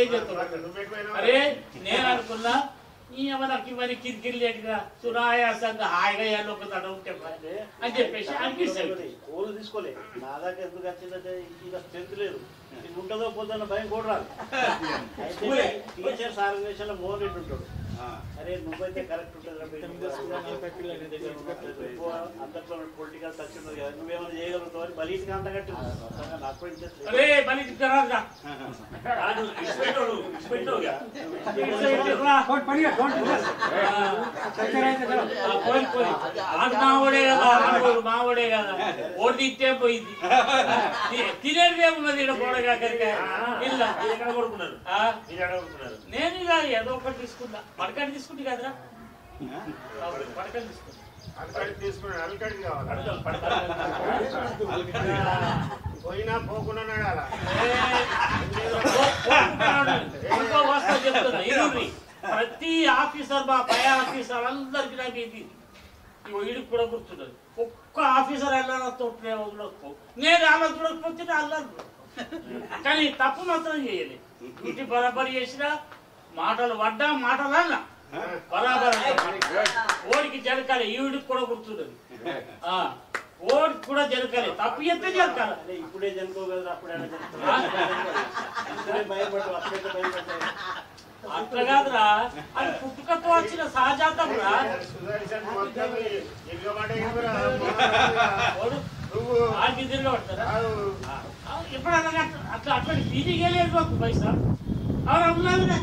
ఏం చెప్తాడు? అరే నేను అనుకున్నా నాకు మరి కిరికిరి లేటుగా సునాయాసంగా హాయిగా ఏళ్ళు ఒక తడ ఉంటే అని చెప్పేసి అనిపిస్తుంది. ఓలు తీసుకోలే నా దాకా ఎందుకు వచ్చిందంటే ఇంకా స్ట్రెంత్ లేదు. ఉంటుందో పోతున్న భయం కూడా రాదు. అయితే టీచర్స్ ఆర్గనైజేషన్ లో మోహన్ రెడ్డి ఉంటాడు. అరే నువ్వైతే కరెక్ట్ ఉంటుంది అందరితో పొలిటికల్ టచ్ ఉన్నది కదా నువ్వేమైనా చేయగలుగుతావు అని బలీట్గా అంతగట్టి నాకు ఇంట్రెస్ట్ మావడే కదా మావడే కదా ఓడి ఇచ్చే పోయింది తినేదేమున్నది ఇక్కడ పోడగా ఎక్కడ కొడుకున్నారు నేను ఇలా ఏదో ఒకటి తీసుకున్నా పడకటి తీసుకుంటే కదరా పడకటి పోయినా పోకుండా చెప్తున్నా ప్రతి ఆఫీసర్ మా పై ఆఫీసర్ అందరికి నాకు ఇది వీడికి కూడా గుర్తున్నది ఒక్క ఆఫీసర్ వెళ్ళాలతో నేను అలా చూడకపోతే అల్లారు కానీ తప్పు మాత్రం చేయలేదు ఇంటి బరాబరి చేసినా మాటలు పడ్డా మాటలు అన్నా బరాబర్ ఓడికి జరగాలి ఈవిడికి కూడా గుర్తున్నది ఓడికి కూడా జరగాలి తప్పు చెప్తే జరగాలి ఇప్పుడే జనుకోగలరు అప్పుడే భయపడ్డా అప్పుడైతే భయపడ్డాయి అట్లా కాదురా అది పుట్టుకతో వచ్చిన సహజాతం రా ఆడికి తిరగబడతారా ఎప్పుడన్నా అట్లా అట్లాంటి ఫీలింగ్ లేదు మాకు పైసా అవునా ఉన్నది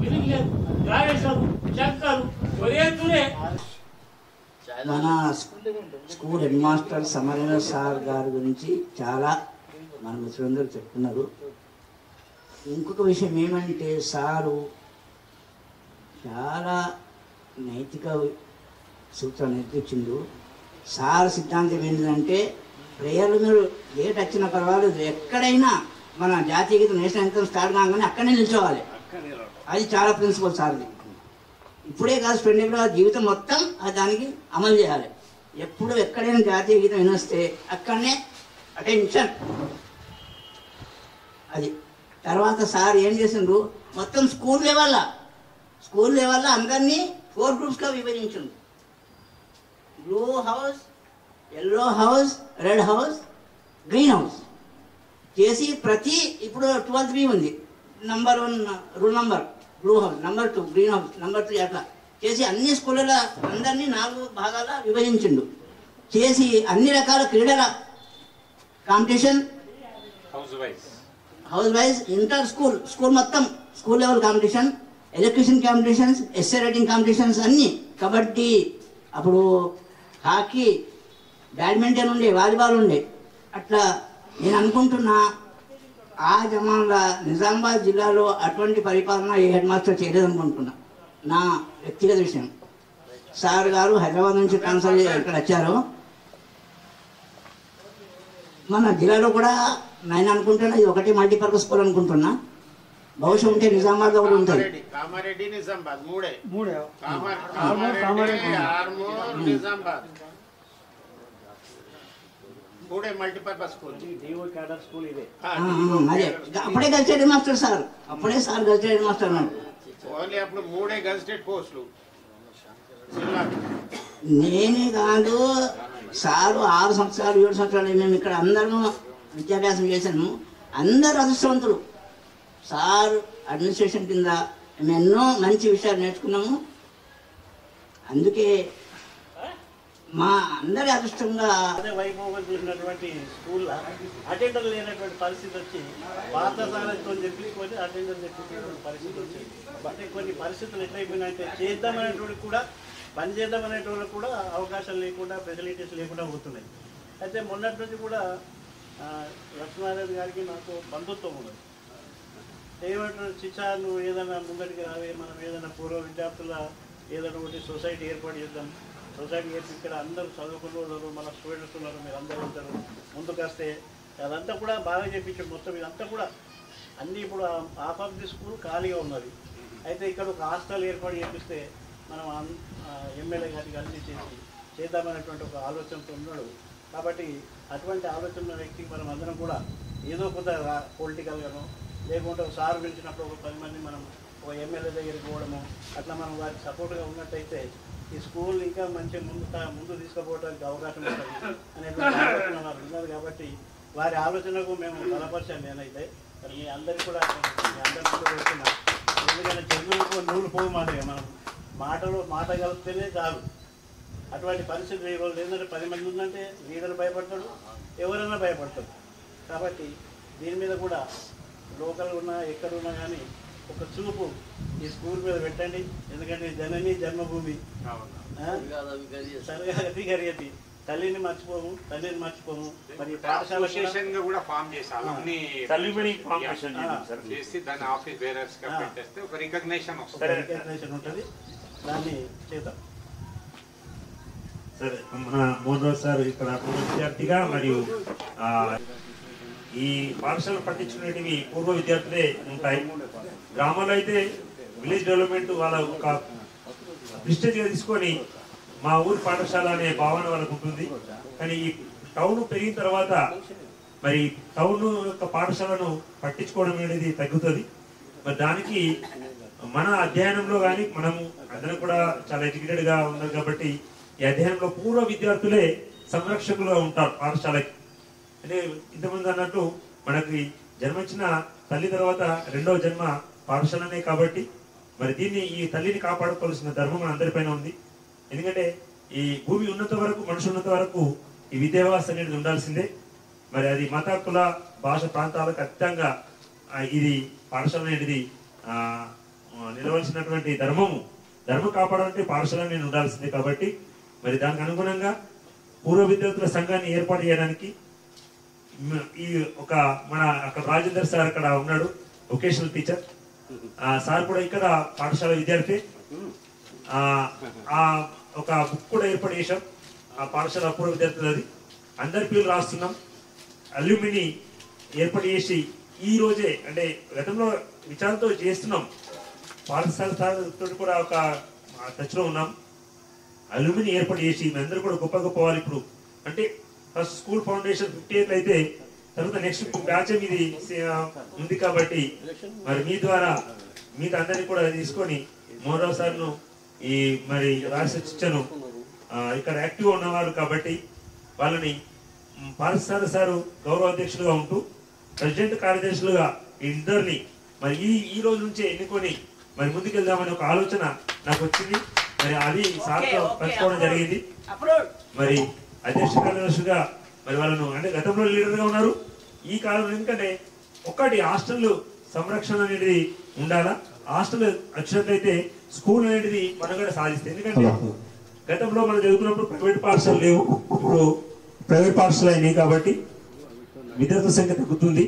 ఫీలింగ్ లేదు రావేశారు చెక్కలు ఒరే తురే మన school head master Samarendra sir గారి గురించి చాలా మన మిత్రులందరూ చెప్తున్నారు. ఇంకొక విషయం ఏమంటే సారు చాలా నైతిక సూత్రాలు నేర్పించిండు. సార్ సిద్ధాంతం ఏంటంటే ప్రేయర్లు మీరు లేట్ వచ్చినా పర్వాలేదు, ఎక్కడైనా మన జాతీయ గీతం నేషనల్ యాంథమ్ స్టార్ట్ కాగానే అక్కడనే నిల్చోవాలి. అది చాలా ప్రిన్సిపల్ సార్ది. ఇప్పుడే కాదు స్టూడెంట్ జీవితం మొత్తం దానికి అమలు చేయాలి. ఎప్పుడు ఎక్కడైనా జాతీయ గీతం వినొస్తే అక్కడనే అటెన్షన్. అది తర్వాత సార్ ఏం చేసిండ్రు, మొత్తం స్కూల్ లెవెల్లో అందరినీ 4 గ్రూప్స్గా విభజించిండు. Blue house, yellow house, red house, green house చేసి ప్రతి ఇప్పుడు 12th B ఉంది. Number 1 rule number blue house, number 2 green house, number 3 అట్లా చేసి అన్ని స్కూళ్ళ అందరినీ 4 భాగాల విభజించిండు. చేసి అన్ని రకాల క్రీడల competition, house wise, inter school మొత్తం school level competition, elocution competitions, essay writing competitions అన్నీ, కబడ్డీ, అప్పుడు హాకీ, బ్యాడ్మింటన్ ఉండే, వాలీబాల్ ఉండే. అట్లా నేను అనుకుంటున్నా ఆ జమాన్లో నిజామాబాద్ జిల్లాలో అటువంటి పరిపాలన ఏ హెడ్ మాస్టర్ చేయలేదనుకుంటున్నా. నా వ్యక్తిగత విషయం. సార్ గారు హైదరాబాద్ నుంచి ట్రాన్స్ఫర్ ఇక్కడ వచ్చారు. మన జిల్లాలో కూడా నేను అనుకుంటున్నా ఇది ఒకటి మల్టీపర్పస్ స్కూల్ అనుకుంటున్నా. బహుశా ఉంటే నిజామాబాద్ కూడా ఉంటుంది. కామారెడ్డి నిజామాబాద్ మూడే మల్టీపర్పస్ స్కూల్. ఇదే అదే అప్పుడే గెలిచాడు మాస్టర్ సార్, అప్పుడే సార్ గెలిచాడు మాస్టర్ అన్నాడు. ఓన్లీ అప్పుడు 3 గెజిటెడ్ పోస్టులు. నేనే కాదు సారు 6 సంవత్సరాలు 7 సంవత్సరాలు మేము ఇక్కడ అందరూ విద్యాభ్యాసం చేశాను. అందరూ అదృష్టవంతులు. సార్ అడ్మినిస్ట్రేషన్ కింద మేము ఎన్నో మంచి విషయాలు నేర్చుకున్నాము. అందుకే మా అందరి అదృష్టంగా వైభవం చూసినటువంటి స్కూల్లో అటెండర్ లేనటువంటి పరిస్థితి వచ్చి పాఠశాలతో చెప్పి కొన్ని అటెండర్ చెప్పినటువంటి పరిస్థితి వచ్చింది. అంటే కొన్ని పరిస్థితులు ఎట్లయిపోయినాయంటే పని చేద్దామనేటువంటి కూడా అవకాశాలు లేకుండా, ఫెసిలిటీస్ లేకుండా పోతున్నాయి. అయితే మొన్నటి నుంచి కూడా లక్ష్మీనారాయణ గారికి నాకు బంధుత్వం ఉన్నది. ఏమంటారు, చిచ్చా నువ్వు ఏదైనా ముందటికి రావే, మనం ఏదైనా పూర్వ విద్యార్థుల ఏదైనా ఒకటి సొసైటీ ఏర్పాటు చేద్దాం. సొసైటీ చేసి ఇక్కడ అందరూ చదువుకున్న ఉన్నారు, మన స్టూడెంట్స్ ఉన్నారు, మీరు అందరూ ఉంటారు, ముందుకు వస్తే అదంతా కూడా బాగా చేయించాడు. మొత్తం ఇదంతా కూడా అన్నీ ఇప్పుడు హాఫ్ ఆఫ్ ది స్కూల్ ఖాళీగా ఉన్నది. అయితే ఇక్కడ ఒక హాస్టల్ ఏర్పాటు చేపిస్తే మనం ఎమ్మెల్యే గారికి అన్ని చేద్దామనేటువంటి ఒక ఆలోచనతో ఉన్నాడు. కాబట్టి అటువంటి ఆలోచన వ్యక్తికి మనం అందరం కూడా ఏదో కొంత పొలిటికల్గానో లేకుంటే సార్ పిలిచినప్పుడు ఒక 10 మంది మనం ఒక ఎమ్మెల్యే దగ్గరికి పోవడము, అట్లా మనం వారికి సపోర్ట్గా ఉన్నట్టయితే ఈ స్కూల్ ఇంకా మంచిగా ముందు తీసుకుపోవడానికి అవకాశం ఉంటుంది అనేది ఆలోచన ఉన్నది. కాబట్టి వారి ఆలోచనకు మేము బలపరిచాను. నేనైతే మరి మీ అందరికీ కూడా మీ అందరికీ కూడా చెప్తున్నా. ఎందుకంటే చదువుకు నూలు పోవు మాట మనం మాట కలిపితేనే చాలు. అటువంటి పరిస్థితులు ఈ రోజు ఏంటంటే 10 మంది ఉందంటే లీడర్ భయపడతాడు, ఎవరైనా భయపడతాడు. కాబట్టి దీని మీద కూడా లోకల్ ఉన్నా ఎక్కడున్నా కానీ ఒక చూపు ఈ స్కూల్ మీద పెట్టండి. ఎందుకంటే జనని జన్మభూమి సరగతి గరియతి, తల్లిని మర్చిపోము, తండ్రిని మర్చిపోము. మరి పాఠశాల కూడా ఫామ్ చేసి దాని ఆఫీస్ బేరర్స్ గా పెట్టేస్తే ఒక రికగ్నిషన్ ఉంటుంది, దాన్ని చేద్దాం. సరే, మన మోహన్ రావు సార్ ఇక్కడ విద్యార్థిగా మరియు ఈ పాఠశాల పట్టించుకునేటివి పూర్వ విద్యార్థులే ఉంటాయి. గ్రామాల్లో అయితే విలేజ్ డెవలప్మెంట్ వాళ్ళ ఒక ప్రిస్టేజ్గా తీసుకొని మా ఊరి పాఠశాల అనే భావన వాళ్ళకు ఉంటుంది. కానీ ఈ టౌన్ పెరిగిన తర్వాత మరి టౌన్ యొక్క పాఠశాలను పట్టించుకోవడం అనేది తగ్గుతుంది. మరి దానికి మన అధ్యయనంలో కానీ మనము అందరం కూడా చాలా ఎడ్యుకేటెడ్గా ఉన్నారు కాబట్టి ఈ అధ్యయనంలో పూర్వ విద్యార్థులే సంరక్షకులుగా ఉంటారు పాఠశాలకి. అంటే ఇంతకుముందు అన్నట్టు మనకి జన్మించిన తల్లి తర్వాత రెండవ జన్మ పాఠశాలనే కాబట్టి మరి దీన్ని ఈ తల్లిని కాపాడుకోవాల్సిన ధర్మం మన అందరిపైన ఉంది. ఎందుకంటే ఈ భూమి ఉన్నంత వరకు, మనిషి ఉన్నంత వరకు ఈ విద్యా వ్యవస్థ అనేది ఉండాల్సిందే. మరి అది మత, కుల, భాష, ప్రాంతాలకు అతీతంగా ఇది పాఠశాల అనేది నిలవలసినటువంటి ధర్మం కాపాడాలంటే పాఠశాల అనేది ఉండాల్సిందే. కాబట్టి మరి దానికి అనుగుణంగా పూర్వ విద్యార్థుల సంఘాన్ని ఏర్పాటు చేయడానికి ఈ ఒక మన అక్కడ రాజేందర్ సార్ అక్కడ ఉన్నాడు, వొకేషనల్ టీచర్ సార్ కూడా ఇక్కడ పాఠశాల విద్యార్థి. ఒక బుక్ కూడా ఏర్పాటు చేశాం ఆ పాఠశాల పూర్వ విద్యార్థులది. అందరి పేర్లు రాస్తున్నాం. అల్యూమిని ఏర్పాటు చేసి ఈ రోజే అంటే గతంలో విచారంతో చేస్తున్నాం. పాఠశాల స్థాయితో కూడా ఒక టచ్లో ఉన్నాం. అల్యూమిని ఏర్పాటు చేసి మీ అందరూ కూడా గొప్ప వాళ్ళు. ఇప్పుడు అంటే ఫస్ట్ స్కూల్ ఫౌండేషన్ 58 అయితే తర్వాత నెక్స్ట్ బ్యాచ్ మీది ఉంది కాబట్టి మరి మీ ద్వారా మీతో అందరినీ కూడా తీసుకొని మోహన్ రావు సార్ను ఈ మరి రాష్ట్రను ఇక్కడ యాక్టివ్గా ఉన్నవారు కాబట్టి వాళ్ళని పాఠశాల సారు గౌరవ అధ్యక్షులుగా ఉంటూ ప్రెసిడెంట్ కార్యదర్శులుగా ఇద్దరిని మరి ఈ రోజు నుంచే ఎన్నుకొని మరి ముందుకెళ్దామని ఒక ఆలోచన నాకు వచ్చింది. మరి అది సార్తో పంచుకోవడం జరిగింది. మరి అధ్యక్ష కార్యదర్శిగా మరి వాళ్ళను అంటే గతంలో లీడర్గా ఉన్నారు. ఈ కాలంలో ఎందుకంటే ఒకటి హాస్టల్ సంరక్షణ అనేది ఉండాలా. హాస్టల్ వచ్చినట్లయితే స్కూల్ అనేది మనుగడ సాధిస్తుంది. ఎందుకంటే గతంలో మనం చదువుకున్నప్పుడు ప్రైవేట్ పాఠశాలలు లేవు, ఇప్పుడు ప్రైవేట్ పాఠశాల అయినాయి కాబట్టి విద్యార్థుల సంఖ్య తగ్గుతుంది.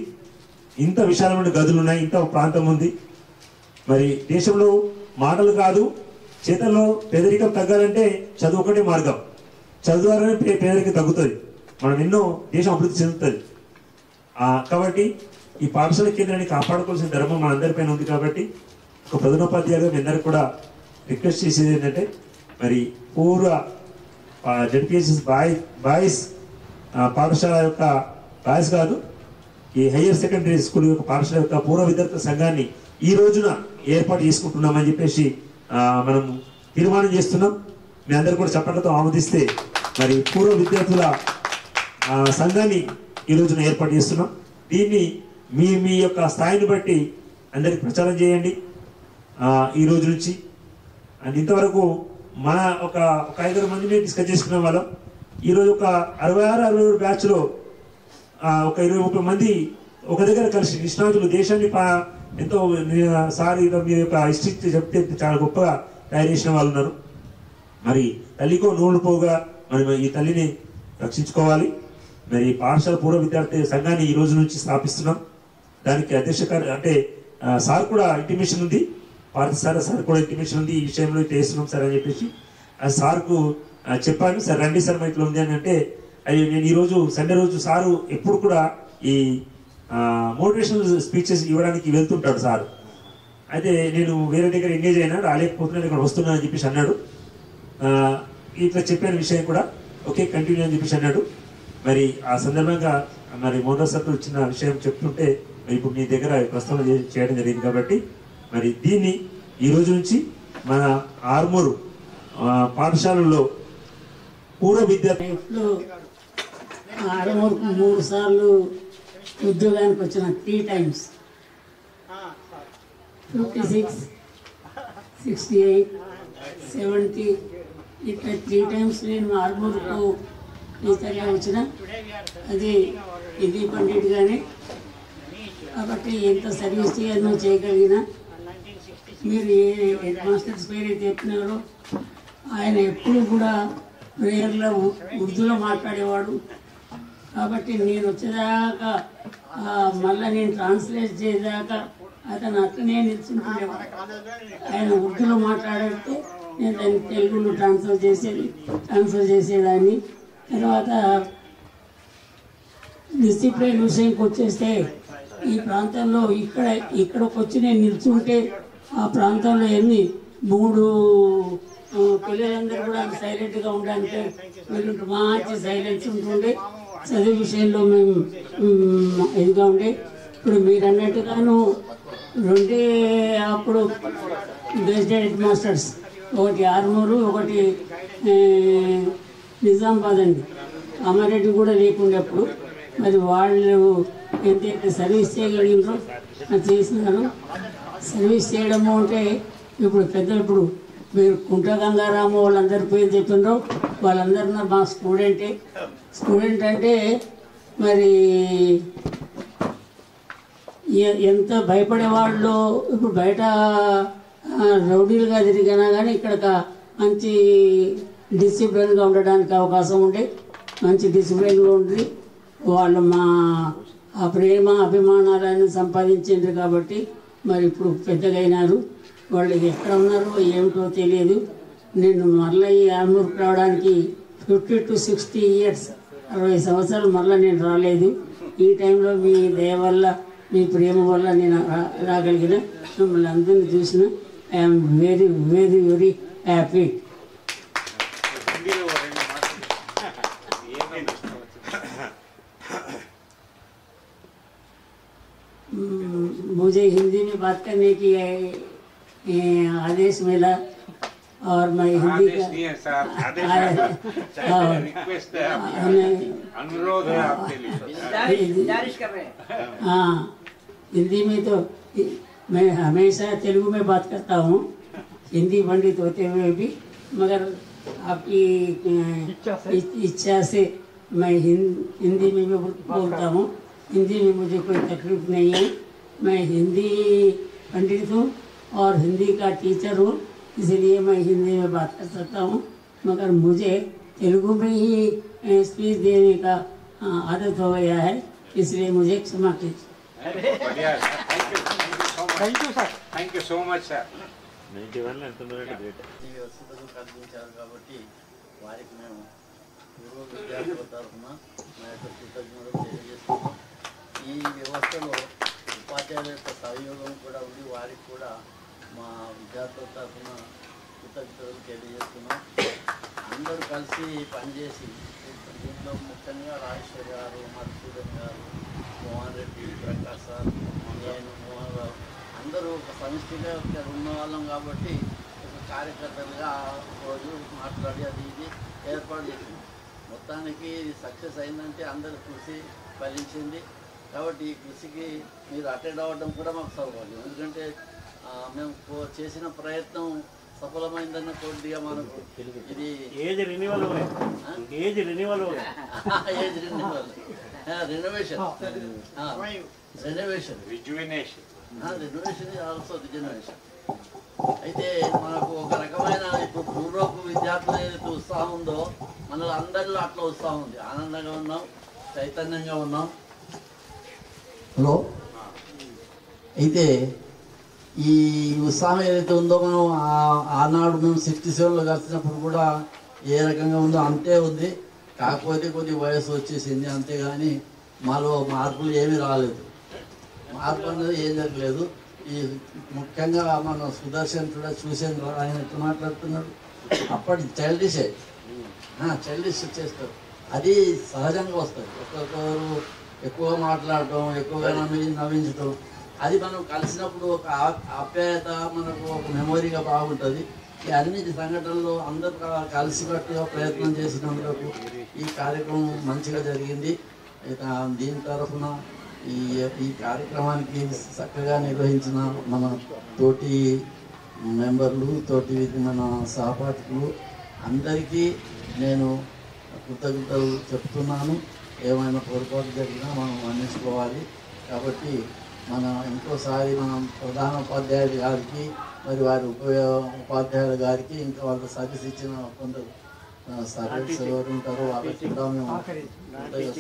ఇంత విశాలమైన గదులు ఉన్నాయి, ఇంత ప్రాంతం ఉంది. మరి దేశంలో మాటలు కాదు, చేతల్లో పేదరికం తగ్గాలంటే చదువు ఒకటే మార్గం. చదువు ద్వారానే పేదరికం తగ్గుతుంది, మనం ఎన్నో దేశం అభివృద్ధి చెందుతుంది. కాబట్టి ఈ పాఠశాల కేంద్రాన్ని కాపాడుకోవాల్సిన ధర్మం మన అందరిపైన ఉంది. కాబట్టి ఒక ప్రధానోపాధ్యాయులుగా మీ అందరికి కూడా రిక్వెస్ట్ చేసేది ఏంటంటే మరి పూర్వ జడ్పిఎస్ఎస్ బాయ్స్ పాఠశాల యొక్క బాయ్స్ కాదు, ఈ హయ్యర్ సెకండరీ స్కూల్ యొక్క పాఠశాల యొక్క పూర్వ విద్యార్థుల సంఘాన్ని ఈ రోజున ఏర్పాటు చేసుకుంటున్నామని చెప్పేసి మనం తీర్మానం చేస్తున్నాం. మీ అందరు కూడా చప్పట్లతో ఆమోదిస్తే మరి పూర్వ విద్యార్థుల సంఘాన్ని ఈ రోజున ఏర్పాటు చేస్తున్నాం. దీన్ని మీ యొక్క స్థాయిని బట్టి అందరికి ప్రచారం చేయండి ఈ రోజు నుంచి. అండ్ ఇంతవరకు మన ఒక 5 మందిని డిస్కస్ చేసుకునే వాళ్ళం. ఈరోజు ఒక 66-67 బ్యాచ్లో ఒక 20-30 మంది ఒక దగ్గర కలిసి నిష్ణాతులు దేశాన్ని ఎంతో సార్ మీ యొక్క హిస్టరీ చెప్తే చాలా గొప్పగా తయారు చేసిన వాళ్ళు ఉన్నారు. మరి తల్లికో నూనె పోగా మనం ఈ తల్లిని రక్షించుకోవాలి. మరి పాఠశాల పూర్వ విద్యార్థి సంఘాన్ని ఈ రోజు నుంచి స్థాపిస్తున్నాం. దానికి అధ్యక్ష అంటే సార్ కూడా ఇంటిమేషన్ ఉంది, పార్థసార సార్ కూడా ఇంటిమేషన్ ఉంది, ఈ విషయంలో చేస్తున్నాం సార్ అని చెప్పేసి సార్కు చెప్పాను. సార్ రండి సార్ మా ఇట్లా ఉంది అని అంటే నేను ఈరోజు సండే రోజు సారు ఎప్పుడు కూడా ఈ మోటివేషనల్ స్పీచెస్ ఇవ్వడానికి వెళ్తుంటాడు సార్. అయితే నేను వేరే దగ్గర ఎంగేజ్ అయినా రాలేకపోతున్నాను, ఇక్కడ వస్తున్నా అని చెప్పేసి అన్నాడు. ఇట్లా చెప్పిన విషయం కూడా ఓకే కంటిన్యూ అని చెప్పేసి అన్నాడు. మరి ఆ సందర్భంగా మరి మోటార్ సర్కులు ఇచ్చిన విషయం చెప్తుంటే మరి ఇప్పుడు మీ దగ్గర ప్రస్తావన చేయడం జరిగింది. కాబట్టి మరి దీన్ని ఈ రోజు నుంచి మన ఆర్మూరు పాఠశాలల్లో పూర్వ విద్యార్థులు ఆర్మూరుకు 3 సార్లు ఉద్యోగానికి వచ్చిన 3 times 56, 68, 70 ఇట్లా 3 times నేను ఆర్మూర్కు టీచర్గా వచ్చిన. అది ఇది పండిట్గానే కాబట్టి ఎంత సర్వీస్ చేయాలో చేయగలిగిన. మీరు ఏ హెడ్ మాస్టర్స్ పేరు అయితే చెప్పినారో ఆయన ఎప్పుడు కూడా ప్రేయర్లో ఉర్దూలో మాట్లాడేవాడు. కాబట్టి నేను వచ్చేదాకా మళ్ళీ నేను ట్రాన్స్లేట్ చేసేదాకా అతను అట్లనే నిల్చుంటుండేవాడు. ఆయన ఉర్దూలో మాట్లాడితే నేను దాన్ని తెలుగులో ట్రాన్స్ఫర్ చేసేదాన్ని. తర్వాత డిసిప్లిన్ విషయంకి వచ్చేస్తే ఈ ప్రాంతంలో ఇక్కడికి వచ్చి నేను నిల్చుంటే ఆ ప్రాంతంలో 3 పిల్లలందరూ కూడా సైలెంట్గా ఉండడానికి వీళ్ళుంటే మంచి సైలెన్స్ ఉంటుండే. చదువు విషయంలో మేము ఇదిగా ఉండే. ఇప్పుడు మీరు అన్నట్టుగాను 2 అప్పుడు బెస్ట్ హెడ్ మాస్టర్స్, ఒకటి ఆర్మూరు, ఒకటి నిజామాబాద్ అండి. అమ్మారెడ్డి కూడా లేకుండే అప్పుడు. మరి వాళ్ళు ఎంతైతే సర్వీస్ చేయగలిగినారో చేసినారు. సర్వీస్ చేయడము అంటే ఇప్పుడు మీరు కుంట గంగారాము వాళ్ళందరి పేరు చెప్పినారో వాళ్ళందరూ మా స్టూడెంటే. స్టూడెంట్ అంటే మరి ఎంత భయపడేవాళ్ళు. ఇప్పుడు బయట రౌడీలుగా తిరిగినా కానీ ఇక్కడ మంచి డిసిప్లిన్గా ఉండడానికి అవకాశం ఉండే. మంచి డిసిప్లిన్గా ఉండి వాళ్ళు ఆ ప్రేమ అభిమానాలను సంపాదించారు. కాబట్టి మరి ఇప్పుడు పెద్దగా అయినారు. వాళ్ళు ఎక్కడ ఉన్నారో ఏమిటో తెలియదు. నేను మళ్ళీ ఈ ఆర్మూర్కి రావడానికి 50 to 60 years 60 సంవత్సరాలు మళ్ళీ నేను రాలేదు. ఈ టైంలో మీ దయ వల్ల మీ ప్రేమ వల్ల నేను రాగలిగిన. మిమ్మల్ని అందరినీ చూసిన I'm very very very happy. मुझे हिंदी में बात करने की आदेश मिला और मैं हिंदी का अनुरोध है आपके लिए। हाँ, हिंदी में तो मैं हमेशा तेलुगु में बात करता हूँ, हिंदी पंडित होते हुए भी, मगर आपकी इच्छा से मैं हिंदी में भी बोलता हूँ। हिंदी में मुझे कोई तकलीफ नहीं है। मैं हिंदी पंडित हूँ और हिंदी का टीचर हूँ, इसलिए मैं हिंदी में बात कर सकता हूँ। मगर मुझे तेलुगु में ही स्पीच देने का आदत हो गया है, इसलिए मुझे क्षमा कीजिए। Thank you so much sir. కాబట్టి వారికి మేము పూర్వ విద్యార్థుల తరఫున మా యొక్క కృతజ్ఞతలు తెలియజేస్తున్నాం. ఈ వ్యవస్థలో ఉపాధ్యాయుల యొక్క సహయోగం కూడా ఉంది. వారికి కూడా మా విద్యార్థుల తరఫున కృతజ్ఞతలు తెలియజేస్తున్నాం. అందరూ కలిసి పనిచేసి దీంట్లో ముఖ్యంగా రాజేశ్వర్ గారు, మధుసూదన్ గారు, మోహన్ రెడ్డి, ప్రకాష్ సార్, నేను, మోహన్ రావు అందరూ ఒక సమిష్టిగా ఉన్న వాళ్ళం. కాబట్టి ఒక కార్యకర్తలుగా రోజు మాట్లాడి అది ఇది ఏర్పాటు చేసింది. మొత్తానికి సక్సెస్ అయిందంటే అందరి కృషి ఫలించింది. కాబట్టి ఈ కృషికి మీరు అటెండ్ అవ్వడం కూడా మాకు సౌభాగ్యం. ఎందుకంటే మేము చేసిన ప్రయత్నం సఫలమైందన్న కొద్దిగా మనకు ఇది ఏజ్ రెన్యువల్ ఆల్సో రిజర్వేషన్. అయితే మనకు ఒక రకమైన ఇప్పుడు పూర్వపు విద్యార్థులు ఏదైతే ఉత్సాహం ఉందో మనలో అందరిలో అట్లా ఉత్సాహం ఉంది. ఆనందంగా ఉన్నాం, చైతన్యంగా ఉన్నాం. హలో, అయితే ఈ ఉత్సాహం ఏదైతే ఉందో మనం ఆనాడు మేము 67లో కలిసినప్పుడు కూడా ఏ రకంగా ఉందో అంతే ఉంది. కాకపోతే కొద్ది వయసు వచ్చేసింది అంతేగాని మాలో మార్పులు ఏమీ రాలేదు. మార్పు అనేది ఏం జరగలేదు. ఈ ముఖ్యంగా మన సుదర్శన్ కూడా చూసాను, ఆయన ఎట్లా మాట్లాడుతున్నాడు. అప్పటి చైల్డిష్ చేస్తారు, అది సహజంగా వస్తుంది. ఒక్కొక్కరు ఎక్కువ మాట్లాడటం, ఎక్కువగా నవ్వించటం, అది మనం కలిసినప్పుడు ఒక ఆప్యాయత, మనకు ఒక మెమొరీగా బాగుంటుంది. ఈ అన్ని సంఘటనలు అందరూ కలిసికట్టుగా ప్రయత్నం చేసినందుకు ఈ కార్యక్రమం మంచిగా జరిగింది. దీని తరఫున ఈ కార్యక్రమానికి చక్కగా నిర్వహించిన మన తోటి మెంబర్లు, తోటి మన సహపాఠకులు అందరికీ నేను కృతజ్ఞతలు చెప్తున్నాను. ఏమైనా పొరపాటు జరిగినా మనం మన్నించుకోవాలి. కాబట్టి మన ఇంకోసారి మనం ప్రధాన ఉపాధ్యాయులు గారికి మరి వారి ఉపాధ్యాయుల గారికి ఇంకా వాళ్ళ సర్వీస్ ఇచ్చిన కొందరు సర్వీస్ ఎవరు ఉంటారో వాళ్ళకి కూడా మేము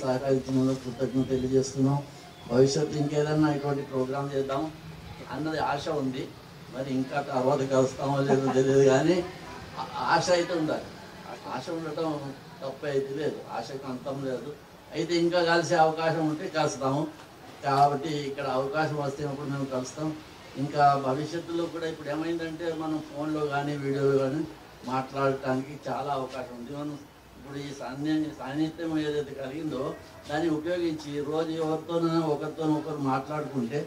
సహకరించినందుకు కృతజ్ఞత తెలియజేస్తున్నాం. భవిష్యత్తు ఇంకేదన్నా ఇటువంటి ప్రోగ్రాం చేద్దాం అన్నది ఆశ ఉంది. మరి ఇంకా తర్వాత కలుస్తామో లేదో తెలియదు, కానీ ఆశ అయితే ఉండాలి. ఆశ ఉండటం తప్ప అయితే లేదు, ఆశకు అంతం లేదు. అయితే ఇంకా కలిసే అవకాశం ఉంటే కలుస్తాము. కాబట్టి ఇక్కడ అవకాశం వస్తే అప్పుడు మేము కలుస్తాం. ఇంకా భవిష్యత్తులో కూడా ఇప్పుడు ఏమైందంటే మనం ఫోన్లో కానీ వీడియోలో కానీ మాట్లాడటానికి చాలా అవకాశం ఉంది. మనం ఇప్పుడు ఈ సాన్నిధ్యం ఏదైతే కలిగిందో దాన్ని ఉపయోగించి రోజు ఎవరితోనైనా ఒకరు మాట్లాడుకుంటే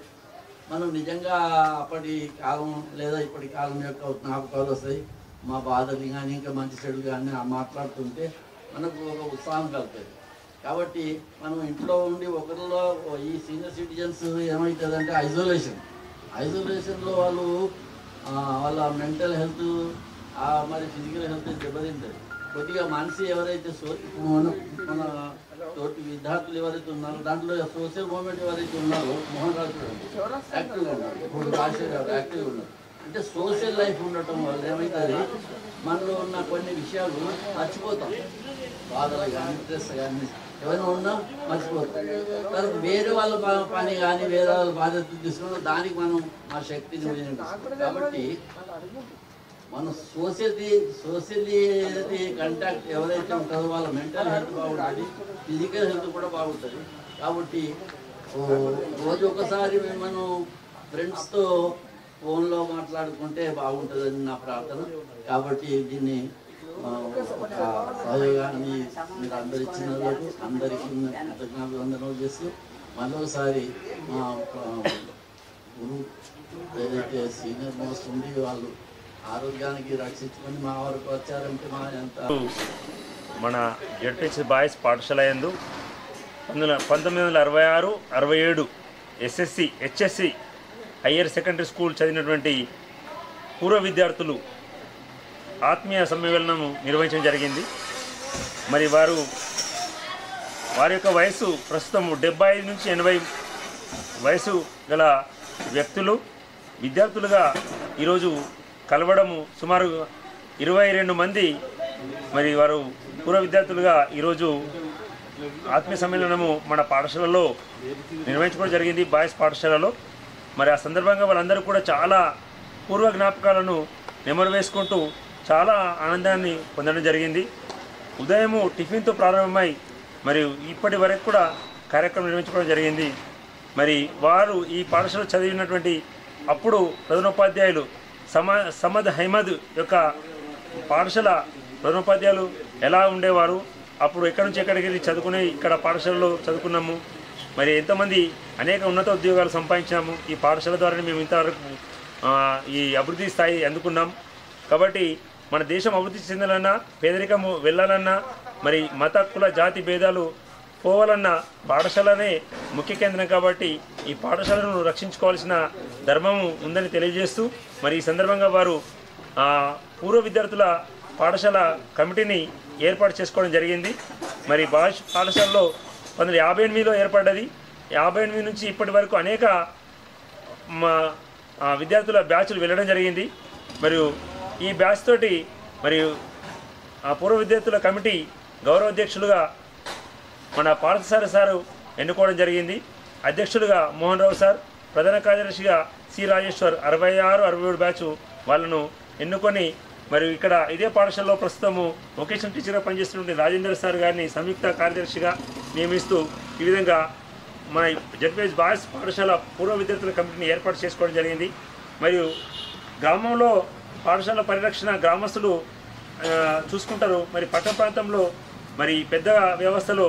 మనం నిజంగా అప్పటి కాలం లేదా ఇప్పటి కాలం యొక్క జ్ఞాపకాలు వస్తాయి. మా బాధలు కానీ ఇంకా మంచి చెడులు కానీ మాట్లాడుతుంటే మనకు ఒక ఉత్సాహం కలుగుతుంది. కాబట్టి మనం ఇంట్లో ఉండి ఒకరిలో ఈ సీనియర్ సిటిజన్స్ ఏమవుతుందంటే ఐసోలేషన్లో వాళ్ళ మెంటల్ హెల్త్ మరి ఫిజికల్ హెల్త్ దెబ్బతింటుంది. కొద్దిగా మనిషి ఎవరైతే మన తోటి విద్యార్థులు ఎవరైతే ఉన్నారో దాంట్లో సోషల్ మూవ్మెంట్ ఎవరైతే ఉన్నారో మోహన్ రాజు యాక్టివ్గా ఉన్నారు, ఇప్పుడు రాజశేఖర్ యాక్టివ్గా ఉన్నారు. అంటే సోషల్ లైఫ్ ఉండటం వల్ల ఏమవుతుంది, మనలో ఉన్న కొన్ని విషయాలు మర్చిపోతాం. బాధలు కానీ స్ట్రెస్ కానీ ఏమైనా ఉన్నా మర్చిపోతాం. తర్వాత వేరే వాళ్ళ పని కానీ వేరే వాళ్ళ బాధ్యతలు తీసుకున్నా దానికి మనం మా శక్తిని వినియోగిస్తాం. కాబట్టి మనం సోషల్లీ కంటాక్ట్ ఎవరైతే ఉంటారో వాళ్ళ మెంటల్ హెల్త్ బాగుంటుంది, ఫిజికల్ హెల్త్ కూడా బాగుంటుంది. కాబట్టి రోజు ఒకసారి మనం ఫ్రెండ్స్తో ఫోన్లో మాట్లాడుకుంటే బాగుంటుందని నా ప్రార్థన. కాబట్టి దీన్ని సహయోగాన్ని మీరు అందరు ఇచ్చినందుకు అందరికీ కృతజ్ఞాభివందనలు చేస్తూ మరొకసారి మా గురువు ఏదైతే సీనియర్ మోస్ట్ ఉంది వాళ్ళు ఆరోగ్యానికి రక్షించుకొని మా వరకు వచ్చారంటే మా ఎంత మన జడ్పీహెచ్ బాయ్స్ పాఠశాల యందు 1966-67 హెచ్ఎస్సి హయ్యర్ సెకండరీ స్కూల్ చదివినటువంటి పూర్వ విద్యార్థులు ఆత్మీయ సమ్మేళనం నిర్వహించడం జరిగింది. మరి వారి యొక్క వయసు ప్రస్తుతం 75 నుంచి 80 వయసు గల వ్యక్తులు విద్యార్థులుగా ఈరోజు కలవడము సుమారు 22 మంది మరి వారు పూర్వ విద్యార్థులుగా ఈరోజు ఆత్మీయ సమ్మేళనము మన పాఠశాలలో నిర్వహించుకోవడం జరిగింది, బాయ్స్ పాఠశాలలో. మరి ఆ సందర్భంగా వాళ్ళందరూ కూడా చాలా పూర్వ జ్ఞాపకాలను నెమరు వేసుకుంటూ చాలా ఆనందాన్ని పొందడం జరిగింది. ఉదయము టిఫిన్తో ప్రారంభమై మరి ఇప్పటి వరకు కూడా కార్యక్రమం నిర్వహించుకోవడం జరిగింది. మరి వారు ఈ పాఠశాల చదివినటువంటి అప్పుడు ప్రధానోపాధ్యాయులు సమద్ అహ్మద్ యొక్క పాఠశాల ప్రధానోపాధ్యాయులు ఎలా ఉండేవారు, అప్పుడు ఎక్కడి నుంచి ఎక్కడికి వెళ్ళి చదువుకునే ఇక్కడ పాఠశాలలో చదువుకున్నాము. మరి ఎంతమంది అనేక ఉన్నత ఉద్యోగాలు సంపాదించాము ఈ పాఠశాల ద్వారానే మేము ఇంతవరకు ఈ అభివృద్ధి స్థాయి అందుకున్నాం. కాబట్టి మన దేశం అభివృద్ధి చెందాలన్నా, పేదరికము వెళ్ళాలన్నా, మరి మత కుల జాతి భేదాలు పోవాలన్న పాఠశాలనే ముఖ్య కేంద్రం. కాబట్టి ఈ పాఠశాలను రక్షించుకోవాల్సిన ధర్మము ఉందని తెలియజేస్తూ మరి ఈ సందర్భంగా వారు పూర్వ విద్యార్థుల పాఠశాల కమిటీని ఏర్పాటు చేసుకోవడం జరిగింది. మరి పాఠశాలలో 1958లో ఏర్పడ్డది. 58 నుంచి ఇప్పటి వరకు అనేక విద్యార్థుల బ్యాచ్లు వెళ్ళడం జరిగింది. మరియు ఈ బ్యాచ్ తోటి మరియు పూర్వ విద్యార్థుల కమిటీ గౌరవ అధ్యక్షులుగా మన పార్థసారథి సారు ఎన్నుకోవడం జరిగింది. అధ్యక్షులుగా మోహన్ రావు సార్, ప్రధాన కార్యదర్శిగా సి రాజేశ్వర్ 66-67 బ్యాచ్ వాళ్ళను ఎన్నుకొని మరియు ఇక్కడ ఇదే పాఠశాలలో ప్రస్తుతము వొకేషనల్ టీచర్గా పనిచేస్తున్న రాజేందర్ సార్ గారిని సంయుక్త కార్యదర్శిగా నియమిస్తూ ఈ విధంగా మన జడ్పీహెచ్ బాయ్స్ పాఠశాల పూర్వ విద్యార్థుల కమిటీని ఏర్పాటు చేసుకోవడం జరిగింది. మరియు గ్రామంలో పాఠశాల పరిరక్షణ గ్రామస్తులు చూసుకుంటారు. మరి పట్టణ ప్రాంతంలో మరి పెద్ద వ్యవస్థలో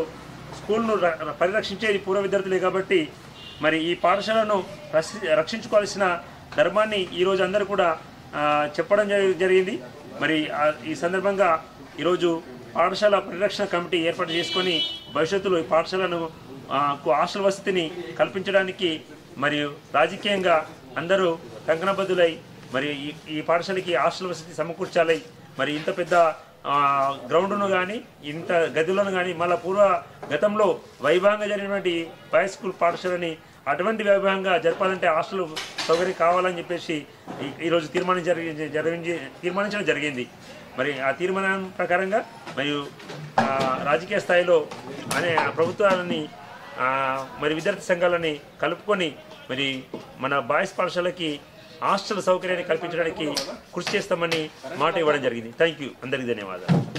స్కూల్ను పరిరక్షించేది పూర్వ విద్యార్థులే. కాబట్టి మరి ఈ పాఠశాలను రక్షించుకోవాల్సిన ధర్మాన్ని ఈరోజు అందరూ కూడా చెప్పడం జరిగింది. మరి ఈ సందర్భంగా ఈరోజు పాఠశాల పరిరక్షణ కమిటీ ఏర్పాటు చేసుకొని భవిష్యత్తులో ఈ పాఠశాలను హాస్టల్ వసతిని కల్పించడానికి మరియు రాజకీయంగా అందరూ కంకణబద్దులై మరి ఈ పాఠశాలకి హాస్టల్ వసతి సమకూర్చాలి. మరి ఇంత పెద్ద గ్రౌండ్ను కానీ ఇంత గదులను కానీ మళ్ళీ గతంలో వైభవంగా జరిగినటువంటి బాయ్స్ స్కూల్ పాఠశాలని అటువంటి వైభవంగా జరపాలంటే హాస్టల్ సౌకర్యం కావాలని చెప్పేసి ఈరోజు తీర్మానించడం జరిగింది. మరి ఆ తీర్మానం ప్రకారంగా మరియు రాజకీయ స్థాయిలో అనే ప్రభుత్వాలని మరి విద్యార్థి సంఘాలని కలుపుకొని మరి మన బాయ్స్ పాఠశాలకి హాస్టల్ సౌకర్యాన్ని కల్పించడానికి కృషి చేస్తామని మాట ఇవ్వడం జరిగింది. Thank you. అందరికీ ధన్యవాదాలు.